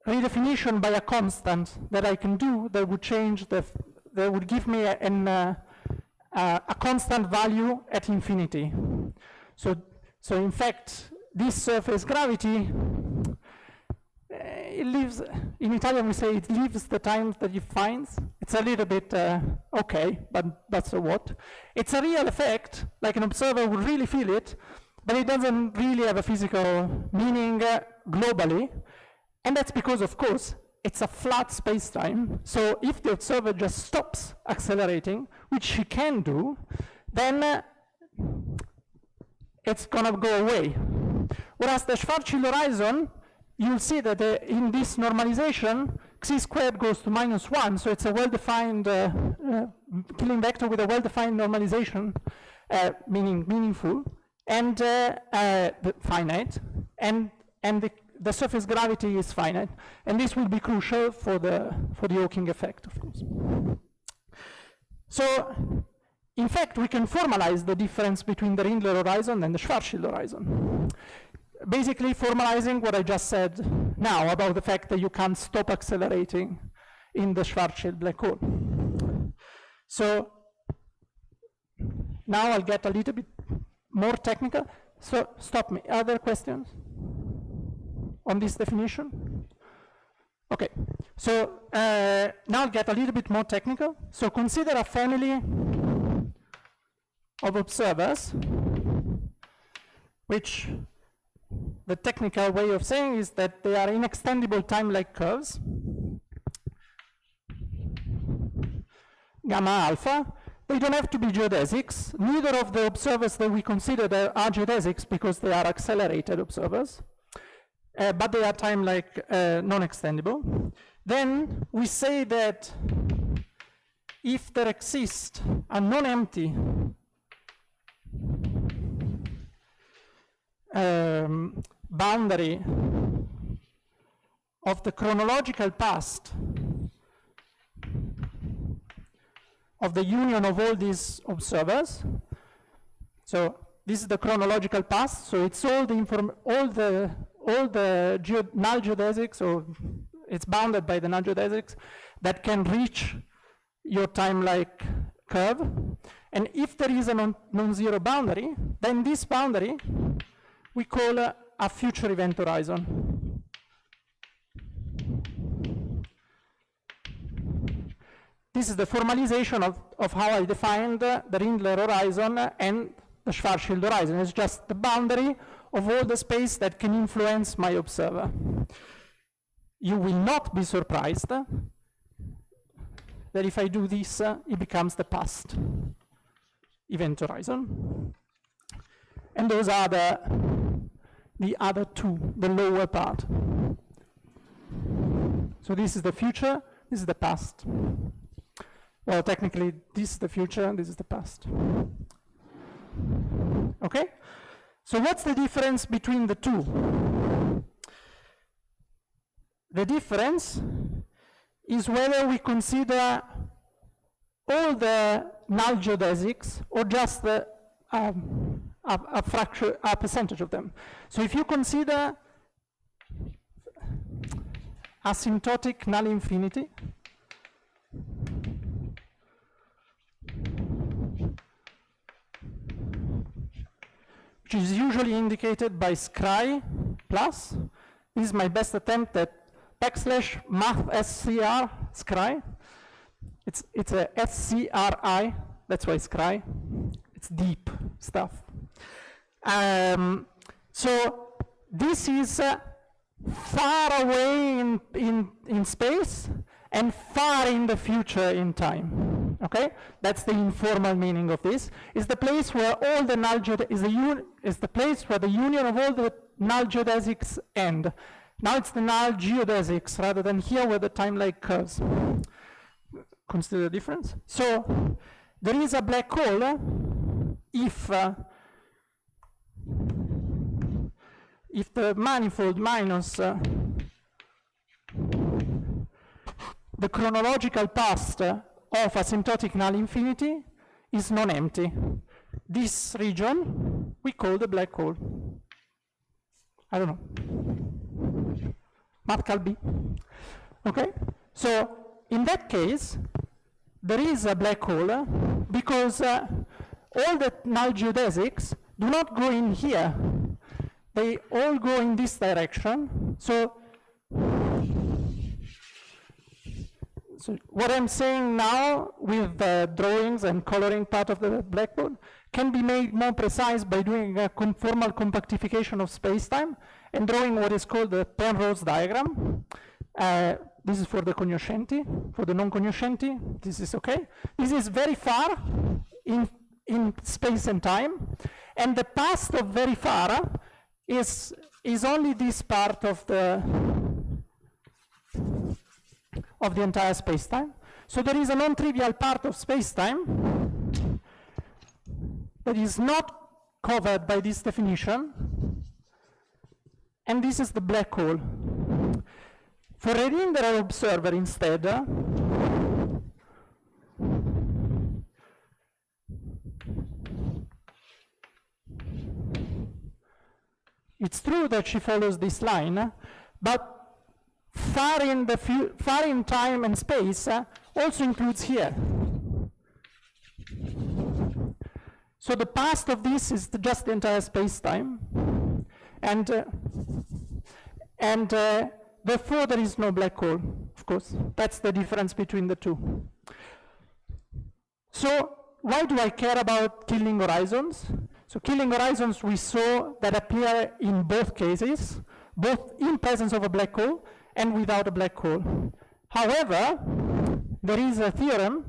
redefinition by a constant that I can do that would change that would give me a constant value at infinity. So in fact, this surface gravity, it lives, in Italian we say it lives the times that it finds. It's a little bit okay, but so what? It's a real effect, like an observer would really feel it, but it doesn't really have a physical meaning globally. And that's because, of course, it's a flat space-time. So if the observer just stops accelerating, which he can do, then it's gonna go away. Whereas the Schwarzschild horizon, you'll see that in this normalization, xi squared goes to -1, so it's a well-defined Killing vector with a well-defined normalization, meaning meaningful, and finite, and the surface gravity is finite, and this will be crucial for the Hawking effect, of course. So, in fact, we can formalize the difference between the Ringler horizon and the Schwarzschild horizon. Basically formalizing what I just said now about the fact that you can't stop accelerating in the Schwarzschild black hole. So now I'll get a little bit more technical. So stop me. Other questions on this definition? Okay. So now I'll get a little bit more technical. So consider a family of observers, which the technical way of saying is that they are inextendable time-like curves, gamma alpha, They don't have to be geodesics. Neither of the observers that we consider are geodesics because they are accelerated observers, but they are time-like non-extendable. Then we say that if there exists a non-empty boundary of the chronological past of the union of all these observers. So this is the chronological past. So it's all the null geodesics, or it's bounded by the null geodesics that can reach your time-like curve. And if there is a non-zero boundary, then this boundary we call a future event horizon. This is the formalization of how I defined the Rindler horizon and the Schwarzschild horizon. It's just the boundary of all the space that can influence my observer. You will not be surprised that if I do this, it becomes the past event horizon. And those are the other two, the lower part. So this is the future, this is the past. Well, technically, this is the future, this is the past. Okay? So what's the difference between the two? The difference is whether we consider all the null geodesics or just a percentage of them. So if you consider asymptotic null infinity, which is usually indicated by scry plus. This is my best attempt at / math scr, scry. It's a SCRI, that's why scry. It's deep stuff. So this is far away in space and far in the future in time. Okay, that's the informal meaning of this. Is the place where all the null is the place where the union of all the null geodesics end. Now it's the null geodesics rather than here where the time-like curves. Consider the difference. So there is a black hole if the manifold minus the chronological past of asymptotic null infinity is non-empty. This region we call the black hole. I don't know. Math B. Okay? So in that case, there is a black hole because all the null geodesics do not go in here. They all go in this direction. So what I'm saying now with the drawings and coloring part of the blackboard can be made more precise by doing a conformal compactification of space-time and drawing what is called the Penrose diagram. This is for the cognoscenti. For the non-cognoscenti, this is okay. This is very far in space and time, and the past of very far is only this part of the entire space-time. So there is a non-trivial part of space-time that is not covered by this definition, and this is the black hole. For a Rindler observer instead, it's true that she follows this line, but far in time and space also includes here. So the past of this is just the entire space-time, and therefore there is no black hole, of course. That's the difference between the two. So why do I care about killing horizons? So killing horizons we saw that appear in both cases, both in presence of a black hole and without a black hole. However, there is a theorem,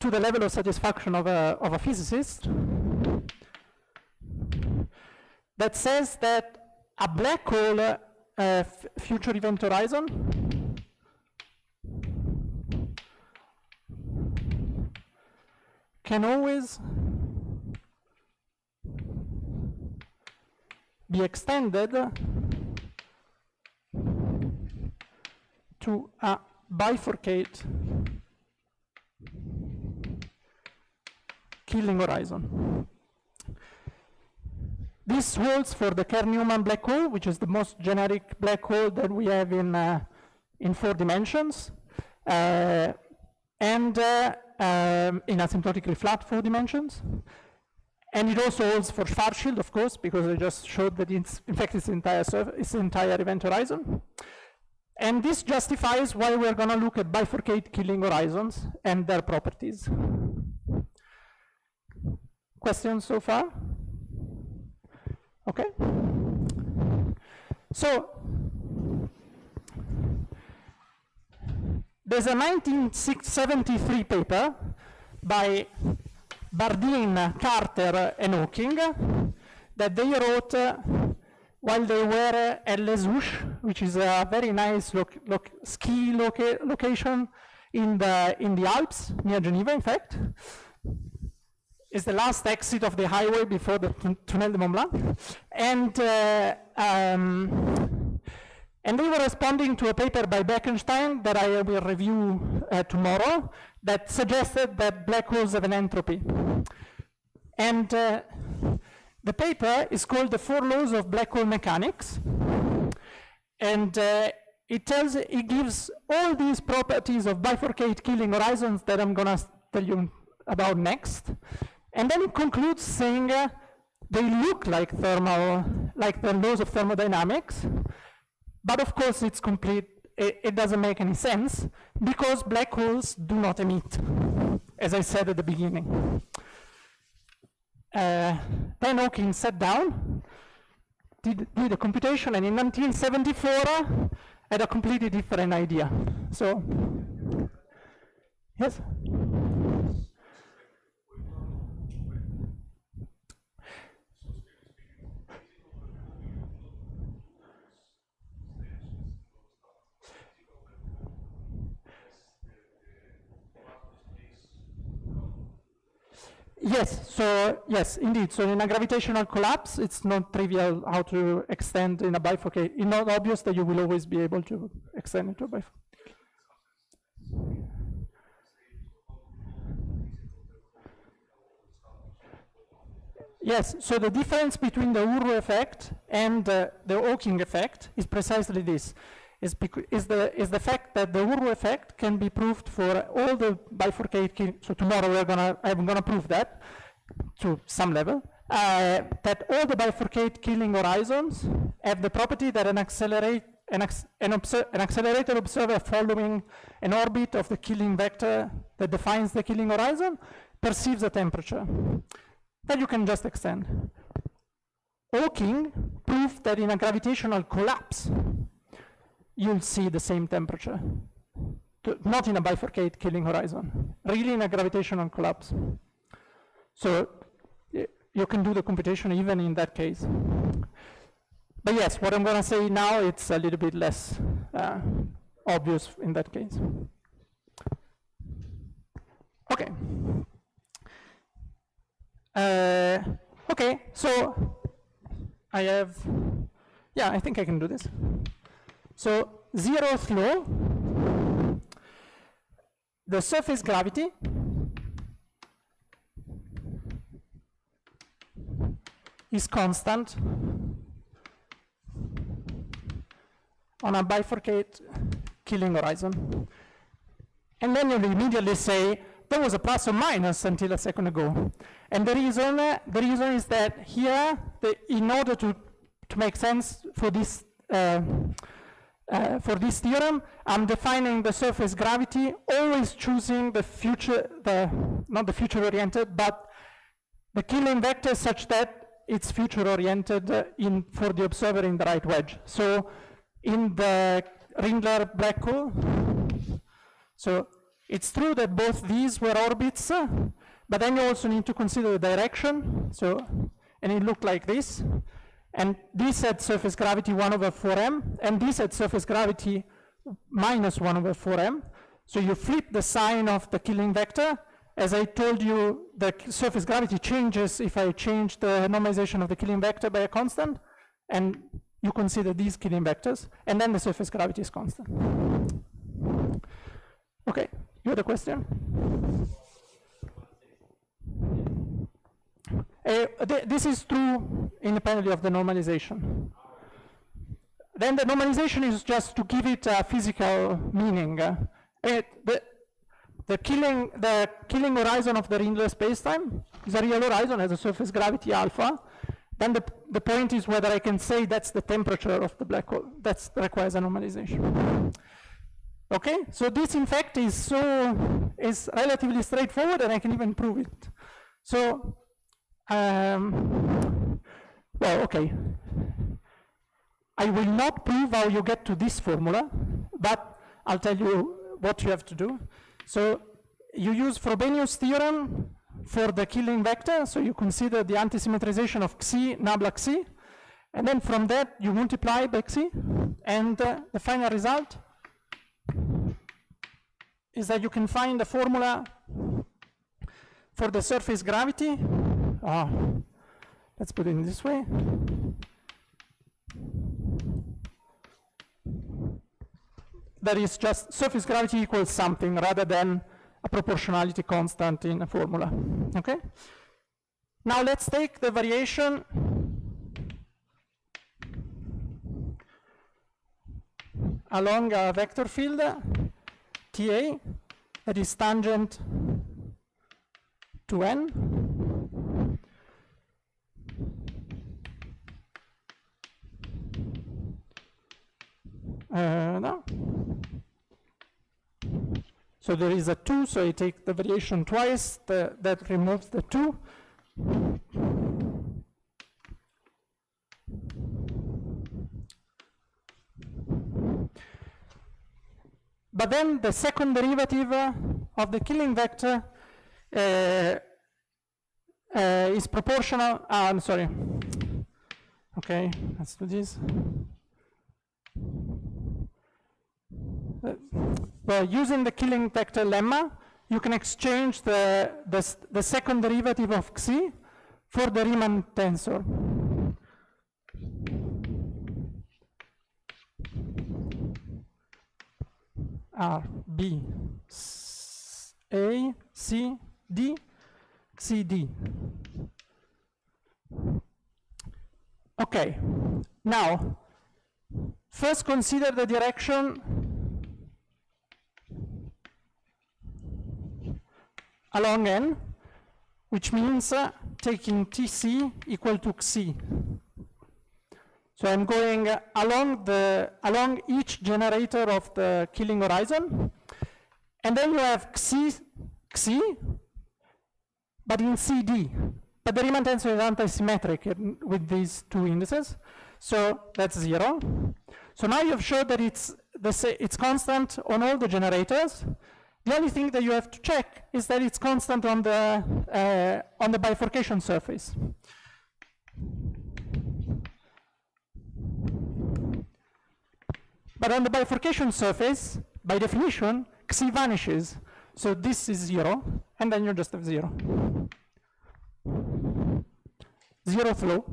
to the level of satisfaction of a physicist that says that a black hole future event horizon can always be extended to a bifurcate killing horizon. This holds for the Kerr-Newman black hole, which is the most generic black hole that we have in 4 dimensions, and in asymptotically flat 4 dimensions. And it also holds for Schwarzschild, of course, because I just showed that it's, in fact, its entire event horizon. And this justifies why we're going to look at bifurcate killing horizons and their properties. Questions so far? Okay. So, there's a 1973 paper by Bardeen, Carter, and Hawking that they wrote while they were at Les Houches, which is a very nice ski location in the Alps, near Geneva, in fact. It's the last exit of the highway before the Tunnel de Mont Blanc. And they were responding to a paper by Bekenstein that I will review tomorrow that suggested that black holes have an entropy. And the paper is called The 4 Laws of Black Hole Mechanics. And it gives all these properties of bifurcate killing horizons that I'm gonna tell you about next. And then it concludes saying they look like the laws of thermodynamics, but of course it's complete, it doesn't make any sense because black holes do not emit, as I said at the beginning. Then Hawking sat down, did the computation, and in 1974 had a completely different idea. So, yes? Yes, so yes, indeed. So in a gravitational collapse, it's not trivial how to extend in a bifurcate. It's not obvious that you will always be able to extend into a bifurcate. Yes, so the difference between the Uru effect and the Hawking effect is precisely this. Is the fact that the Uru effect can be proved for all the bifurcate. So tomorrow I'm gonna prove that to some level. That all the bifurcate killing horizons have the property that an accelerated observer following an orbit of the killing vector that defines the killing horizon perceives a temperature that you can just extend. Hawking proved that in a gravitational collapse you'll see the same temperature, not in a bifurcate killing horizon, really in a gravitational collapse. So you can do the computation even in that case. But yes, what I'm going to say now, it's a little bit less obvious in that case. Okay. Okay, so I have, yeah, I think I can do this. So, 0th law, the surface gravity is constant on a bifurcate killing horizon. And then you'll immediately say, there was a plus or minus until a second ago. And the reason is that here, in order to make sense for this theorem, I'm defining the surface gravity, always choosing the future, not the future-oriented, but the killing vector such that it's future-oriented for the observer in the right wedge. So in the Ringler black hole, so It's true that both these were orbits, but then you also need to consider the direction. So, and it looked like this. And this had surface gravity 1 over 4m, and this had surface gravity minus 1 over 4m. So you flip the sign of the killing vector. As I told you, the surface gravity changes if I change the normalization of the killing vector by a constant, and you consider these killing vectors, and then the surface gravity is constant. Okay, you had a question? This is true independently of the normalization. Then the normalization is just to give it a physical meaning. The killing horizon of the Rindler spacetime is a real horizon, has a surface gravity alpha. Then the point is whether I can say that's the temperature of the black hole. That requires a normalization. Okay, so this in fact is relatively straightforward, and I can even prove it. So, well, okay. I will not prove how you get to this formula, but I'll tell you what you have to do. So you use Frobenius theorem for the killing vector, so you consider the antisymmetrization of xi, nabla xi, and then from that you multiply by xi, and the final result is that you can find a formula for the surface gravity. Let's put it in this way. That is just surface gravity equals something rather than a proportionality constant in a formula. Okay? Now let's take the variation along a vector field TA that is tangent to n. No. So there is a 2, so I take the variation twice, that removes the 2. But then the second derivative of the killing vector is proportional. I'm sorry. Okay, let's do this. Well, using the killing vector lemma, you can exchange the second derivative of xi for the Riemann tensor. R, B, A, C, D, xi, D. Okay, now, first consider the direction along n, which means taking Tc equal to xi. So I'm going along each generator of the killing horizon, and then you have xi, but in CD. But the Riemann tensor is antisymmetric with these two indices, so that's 0. So now you've showed that it's constant on all the generators. The only thing that you have to check is that it's constant on the bifurcation surface. But on the bifurcation surface, by definition, xi vanishes. So this is 0, and then you just have 0. 0 flow.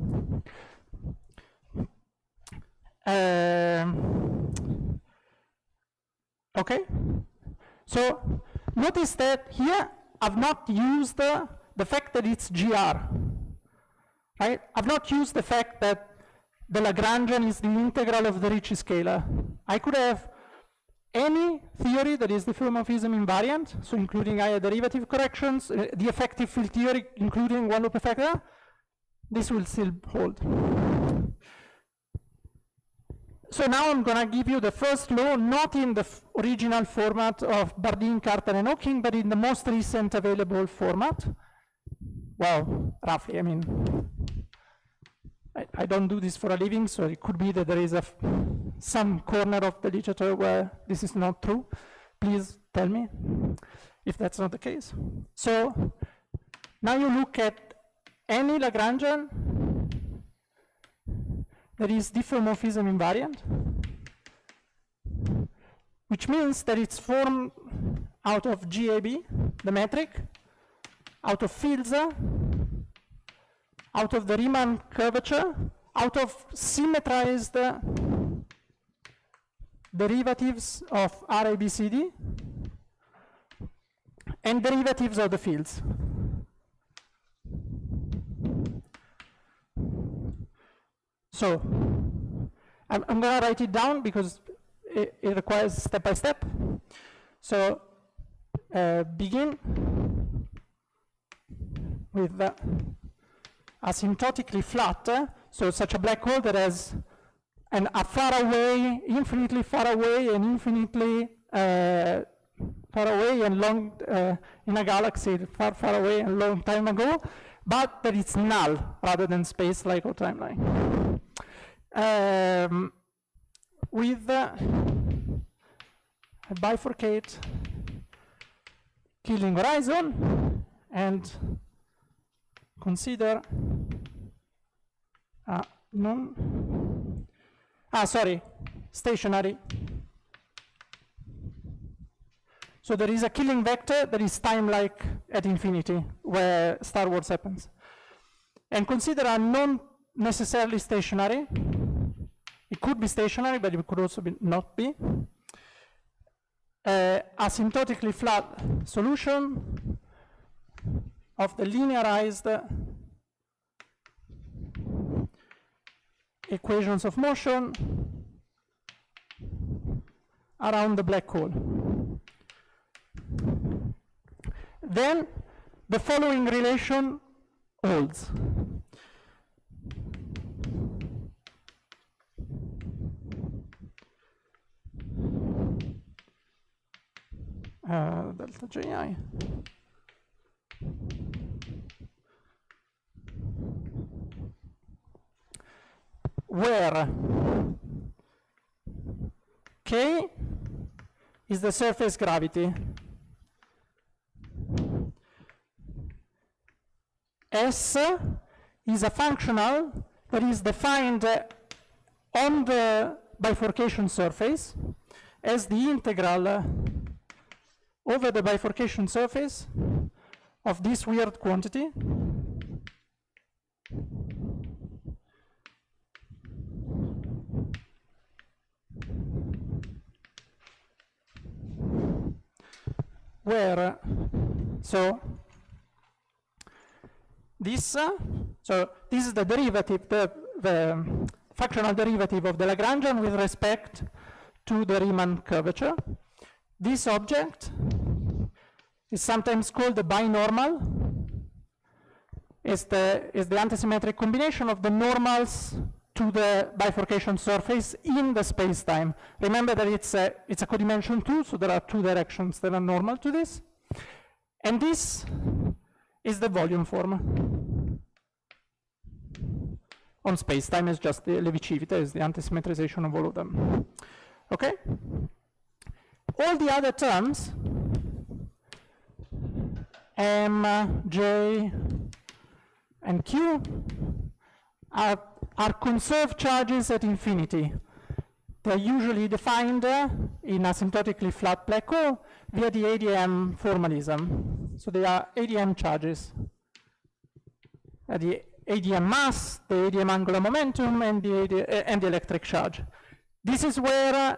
Okay? So notice that here I've not used the fact that it's GR. Right? I've not used the fact that the Lagrangian is the integral of the Ricci scalar. I could have any theory that is the diffeomorphism invariant, so including higher derivative corrections, the effective field theory, including one loop effect, this will still hold. So now I'm going to give you the first law, not in the original format of Bardeen, Cartan, and Hawking, but in the most recent available format. Well, roughly, I mean, I don't do this for a living, so it could be that there is some corner of the literature where this is not true. Please tell me if that's not the case. So now you look at any Lagrangian that is diffeomorphism invariant, which means that it's formed out of GAB, the metric, out of fields, out of the Riemann curvature, out of symmetrized derivatives of RABCD, and derivatives of the fields. So I'm going to write it down because it requires step by step. So begin with asymptotically flat, so such a black hole that has a far away, infinitely far away, and infinitely far away and long in a galaxy far, far away and long time ago, but that it's null rather than space-like or timeline. With a bifurcate killing horizon and consider stationary. So there is a killing vector that is time-like at infinity, where Star Wars happens. And consider a non-necessarily stationary. It could be stationary, but it could also not be. Asymptotically flat solution of the linearized equations of motion around the black hole. Then the following relation holds. Delta Ji. Where K is the surface gravity, S is a functional that is defined on the bifurcation surface as the integral over the bifurcation surface of this weird quantity where this is the derivative, the fractional derivative of the Lagrangian with respect to the Riemann curvature. This object is sometimes called the binormal. It's the antisymmetric combination of the normals to the bifurcation surface in the space-time. Remember that it's a codimension 2, so there are two directions that are normal to this. And this is the volume form. On space-time is just the Levicivita, is the antisymmetrization of all of them. Okay? All the other terms, M, J, and Q, are conserved charges at infinity. They're usually defined in asymptotically flat black hole via the ADM formalism. So they are ADM charges. The ADM mass, the ADM angular momentum, and the electric charge. This is where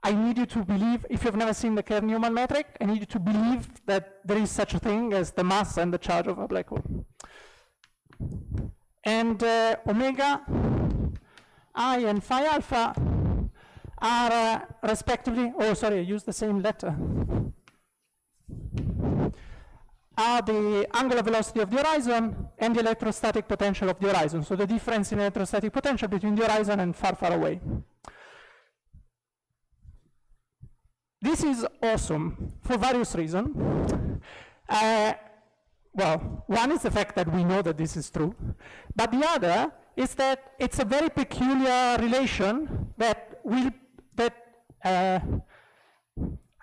I need you to believe, if you've never seen the Kerr-Newman metric, I need you to believe that there is such a thing as the mass and the charge of a black hole. And omega, I, and phi alpha are respectively, I used the same letter, are the angular velocity of the horizon and the electrostatic potential of the horizon. So the difference in electrostatic potential between the horizon and far, far away. This is awesome for various reasons. Well, one is the fact that we know that this is true, but the other is that it's a very peculiar relation that I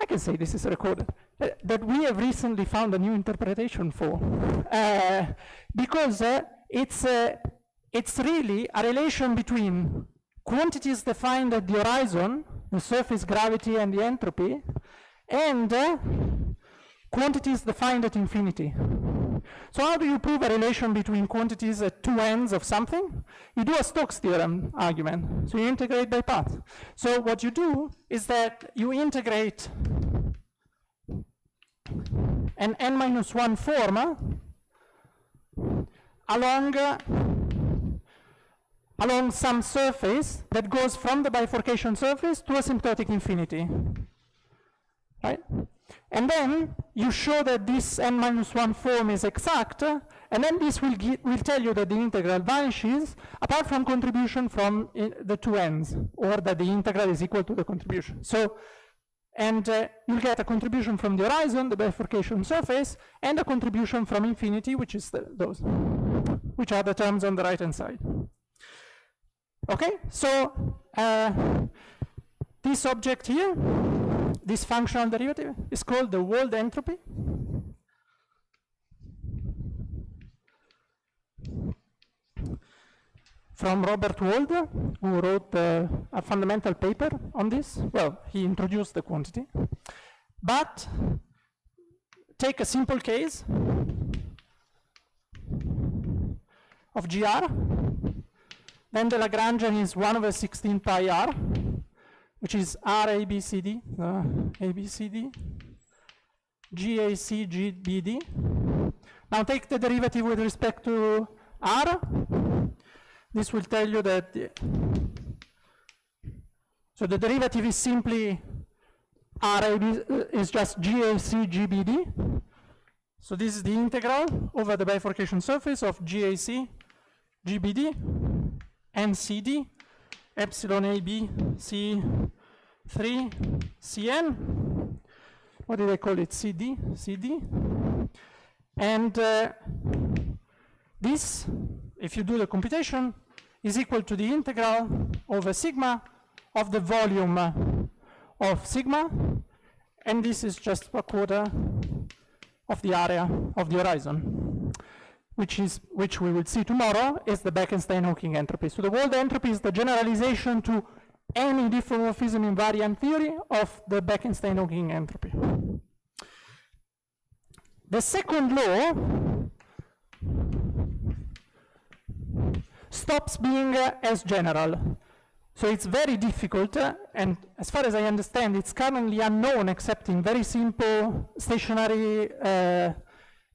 I can say this is recorded, that we have recently found a new interpretation for. Because it's really a relation between quantities defined at the horizon, the surface gravity and the entropy, and quantities defined at infinity. So how do you prove a relation between quantities at two ends of something? You do a Stokes theorem argument. So you integrate by path. So what you do is that you integrate an n-1 form along some surface that goes from the bifurcation surface to asymptotic infinity, right? And then you show that this n-1 form is exact, and then this will tell you that the integral vanishes apart from contribution from the two ends, or that the integral is equal to the contribution. So, and you'll get a contribution from the horizon, the bifurcation surface, and a contribution from infinity, which is those, which are the terms on the right-hand side. Okay, so this object here, this functional derivative, is called the world entropy. From Robert Wold, who wrote a fundamental paper on this. Well, he introduced the quantity. But take a simple case of GR. Then the Lagrangian is 1 over 16 pi r, which is R ABCD, ABCD, GAC GBD. Now take the derivative with respect to R. This will tell you that, so the derivative is simply RAB is just GAC GBD. So this is the integral over the bifurcation surface of GAC GBD and CD epsilon AB C3 Cn. What did I call it? CD. And this, if you do the computation, is equal to the integral over sigma of the volume of sigma, and this is just a quarter of the area of the horizon, which we will see tomorrow is the Bekenstein-Hawking entropy. So the world entropy is the generalization to any diffeomorphism invariant theory of the Bekenstein-Hawking entropy. The second law stops being as general. So it's very difficult, and as far as I understand, it's currently unknown except in very simple stationary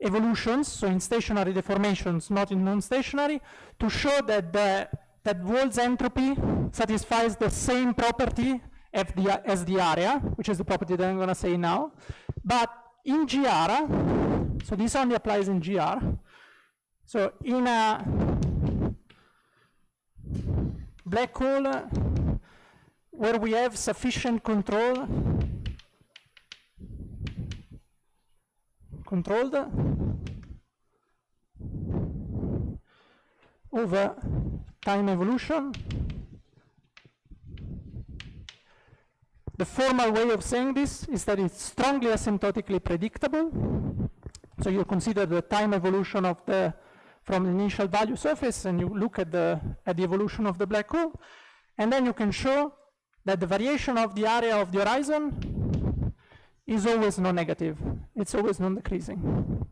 evolutions, so in stationary deformations, not in non-stationary, to show that that world's entropy satisfies the same property as the area, which is the property that I'm going to say now. But in GR, so this only applies in GR, so in a black hole where we have sufficient controlled over time evolution. The formal way of saying this is that it's strongly asymptotically predictable. So you consider the time evolution of from the initial value surface, and you look at the evolution of the black hole, and then you can show that the variation of the area of the horizon is always non-negative. It's always non-decreasing.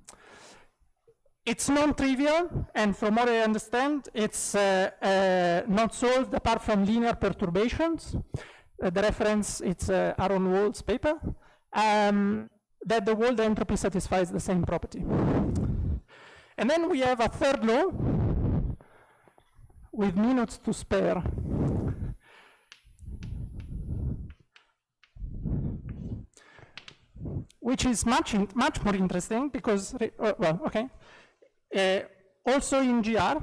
It's non-trivial, and from what I understand, it's not solved apart from linear perturbations. The reference, it's Aaron Wald's paper, that the world entropy satisfies the same property. And then we have a third law with minutes to spare. Which is much more interesting because, well, okay. Also in GR,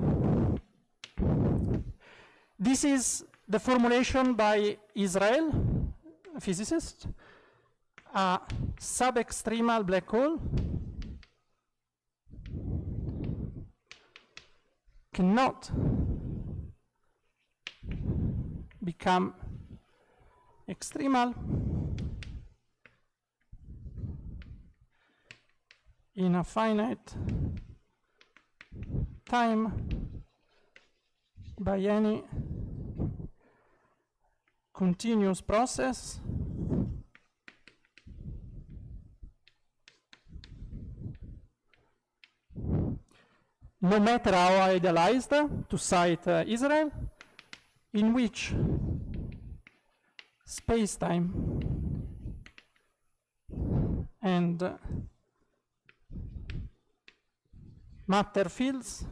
this is the formulation by Israel, a physicist, a sub-extremal black hole cannot become extremal in a finite time by any continuous process no matter how idealized, to cite Israel, in which space-time and matter fields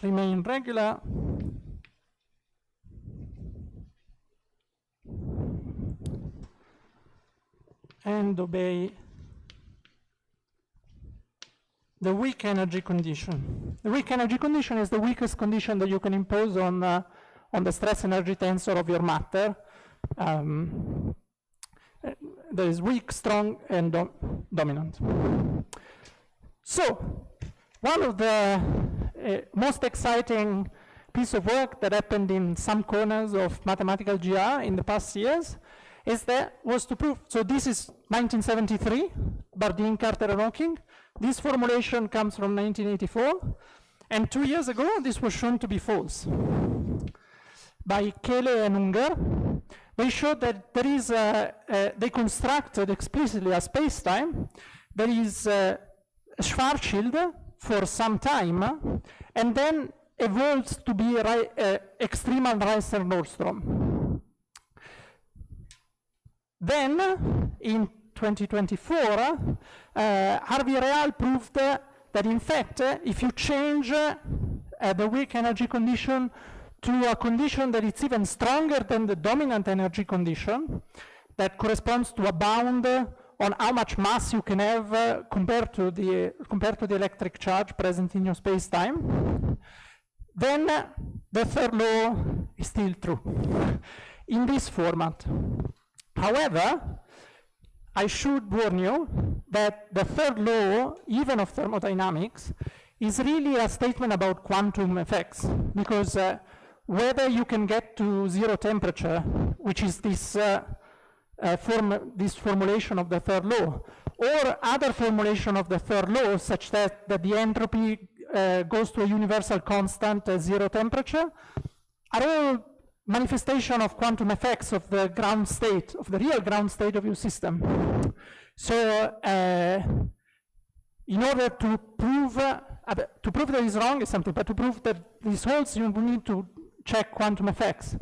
remain regular and obey the weak energy condition. The weak energy condition is the weakest condition that you can impose on the stress energy tensor of your matter. There is weak, strong, and dominant. So, one of the most exciting piece of work that happened in some corners of mathematical GR in the past years was to prove, so this is 1973, Bardeen, Carter, and Hawking. This formulation comes from 1984, and 2 years ago this was shown to be false by Kehle and Unger. They showed that there is they constructed explicitly a space-time that is Schwarzschild for some time, and then evolves to be extremal Reissner-Nordstrom. Then, in 2024, Harvey Real proved that in fact, if you change the weak energy condition to a condition that is even stronger than the dominant energy condition, that corresponds to a bound on how much mass you can have compared to the electric charge present in your space-time, then the third law is still true in this format. However, I should warn you that the third law, even of thermodynamics, is really a statement about quantum effects, because whether you can get to zero temperature, which is this formulation of the third law, or other formulation of the third law, such that the entropy goes to a universal constant at zero temperature, are all manifestation of quantum effects of the ground state, of the real ground state of your system. So in order to prove that it's wrong is something, but to prove that this holds, you need to check quantum effects.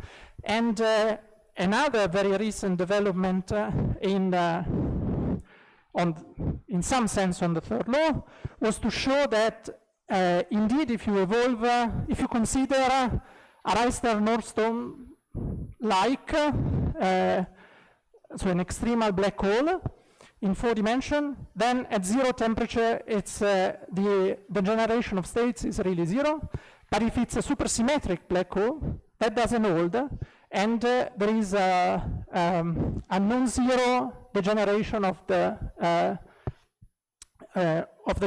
And another very recent development in some sense on the third law was to show that indeed if you evolve, if you consider a Reissner-Nordstrom like, so an extremal black hole in 4 dimensions, then at zero temperature it's the generation of states is really zero. But if it's a supersymmetric black hole, that doesn't hold, and there is a non-zero degeneration of the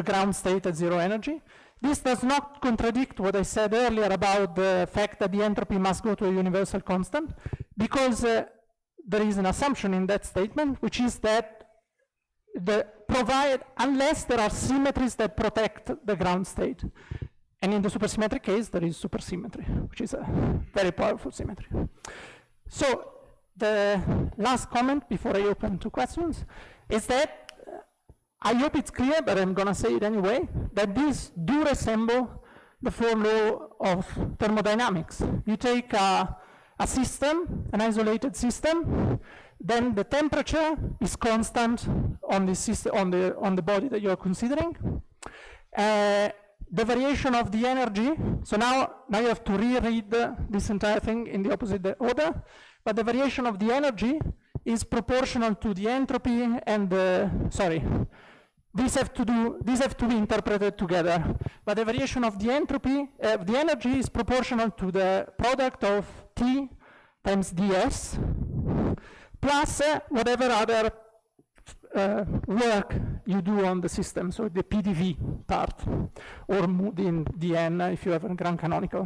ground state at zero energy. This does not contradict what I said earlier about the fact that the entropy must go to a universal constant, because there is an assumption in that statement, which is that unless there are symmetries that protect the ground state. And in the supersymmetric case, there is supersymmetry, which is a very powerful symmetry. So the last comment before I open to questions is that I hope it's clear, but I'm going to say it anyway, that these do resemble the 4 laws of thermodynamics. You take a system, an isolated system, then the temperature is constant on the system, on the body that you're considering. The variation of the energy, so now you have to reread this entire thing in the opposite order, but the variation of the energy is proportional to the entropy and these have to be interpreted together. But the variation of the entropy, the energy is proportional to the product of T times ds, plus whatever other work you do on the system, so the PDV part, or mood in dn if you have a grand canonical.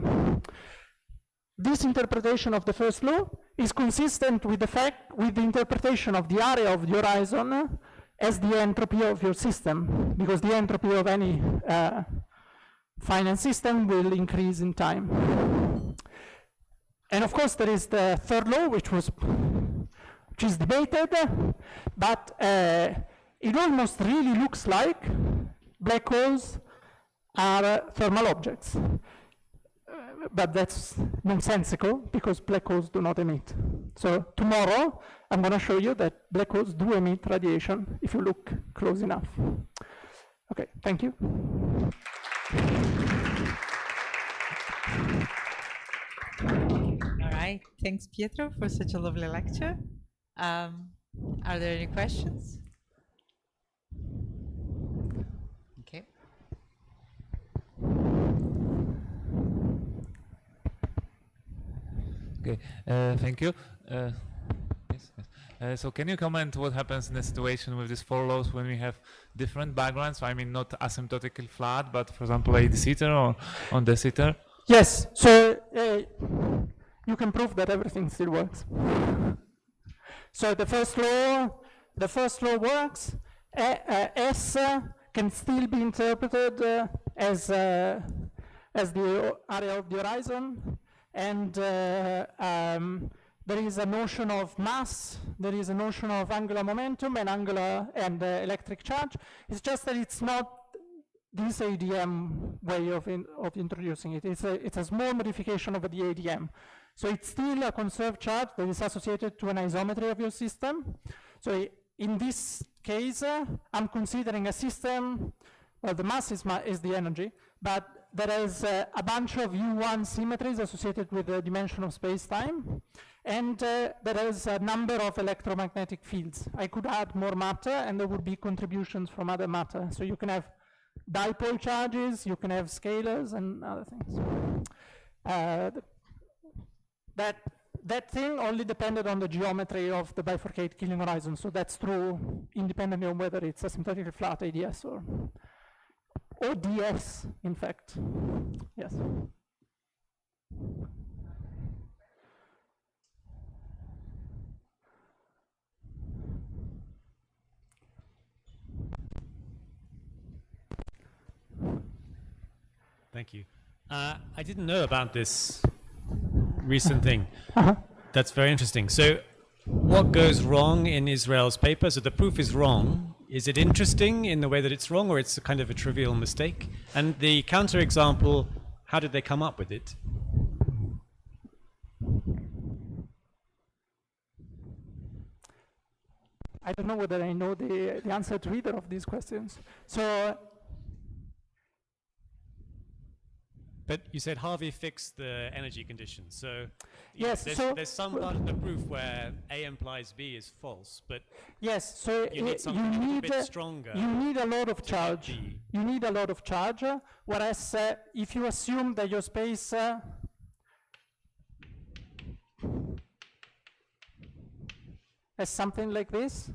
This interpretation of the first law is consistent with the interpretation of the area of the horizon as the entropy of your system, because the entropy of any finite system will increase in time. And of course there is the third law, which is debated, but it almost really looks like black holes are thermal objects. But that's nonsensical, because black holes do not emit. So tomorrow, I'm going to show you that black holes do emit radiation if you look close enough. Okay, thank you. All right, thanks Pietro for such a lovely lecture. Are there any questions? Okay. Okay, thank you. So can you comment what happens in a situation with these four laws when we have different backgrounds? I mean, not asymptotically flat, but for example, a de Sitter or on de Sitter? Yes, so you can prove that everything still works. So the first law works. S can still be interpreted as the area of the horizon, and there is a notion of mass, there is a notion of angular momentum and electric charge. It's just that it's not this ADM way of introducing it. It's a small modification of the ADM. So it's still a conserved charge that is associated to an isometry of your system. So in this case, I'm considering a system, well, the mass is the energy, but there is a bunch of U1 symmetries associated with the dimension of space-time, and there is a number of electromagnetic fields. I could add more matter, and there would be contributions from other matter. So you can have dipole charges, you can have scalars, and other things. That thing only depended on the geometry of the bifurcate Killing horizon, so that's true independently of whether it's asymptotically flat ADS or ODS, in fact. Yes. Thank you. I didn't know about this recent thing. That's very interesting. So what goes wrong in Israel's paper? So the proof is wrong. Is it interesting in the way that it's wrong, or it's a kind of a trivial mistake? And the counterexample, how did they come up with it? I don't know whether I know the answer to either of these questions. So, but you said Harvey fixed the energy condition. So yes, there's some part of the proof where A implies B is false, but yes, so you need something a little bit stronger. You need a lot of charge. You need a lot of charge. Whereas if you assume that your space as something like this,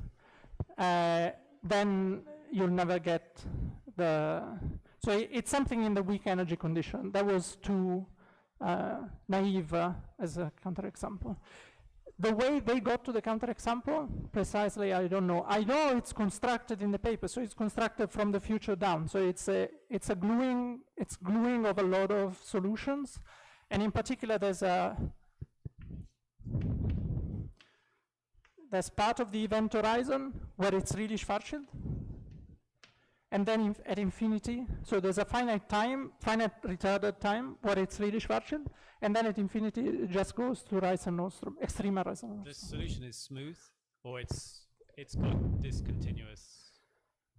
then you'll never get the... So it's something in the weak energy condition. That was too naive as a counterexample. The way they got to the counterexample, precisely, I don't know. I know it's constructed in the paper, so it's constructed from the future down. So it's gluing of a lot of solutions, and in particular, there's part of the event horizon where it's really Schwarzschild, and then at infinity, so there's a finite retarded time where it's really Schwarzschild, and then at infinity it just goes to Reissen-Nordström, extreme Reissen-Nordström. The solution is smooth, or it's got discontinuous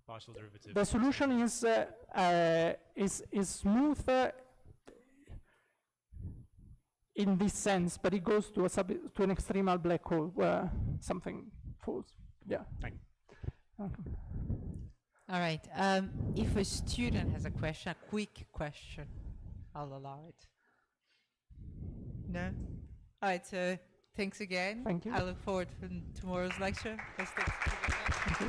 partial derivative? The solution is smooth in this sense, but it goes to an extremal black hole where something falls. Yeah. Thank you. Okay. All right. If a student has a question, a quick question, I'll allow it. No? All right. So thanks again. Thank you. I look forward to tomorrow's lecture. Thank you.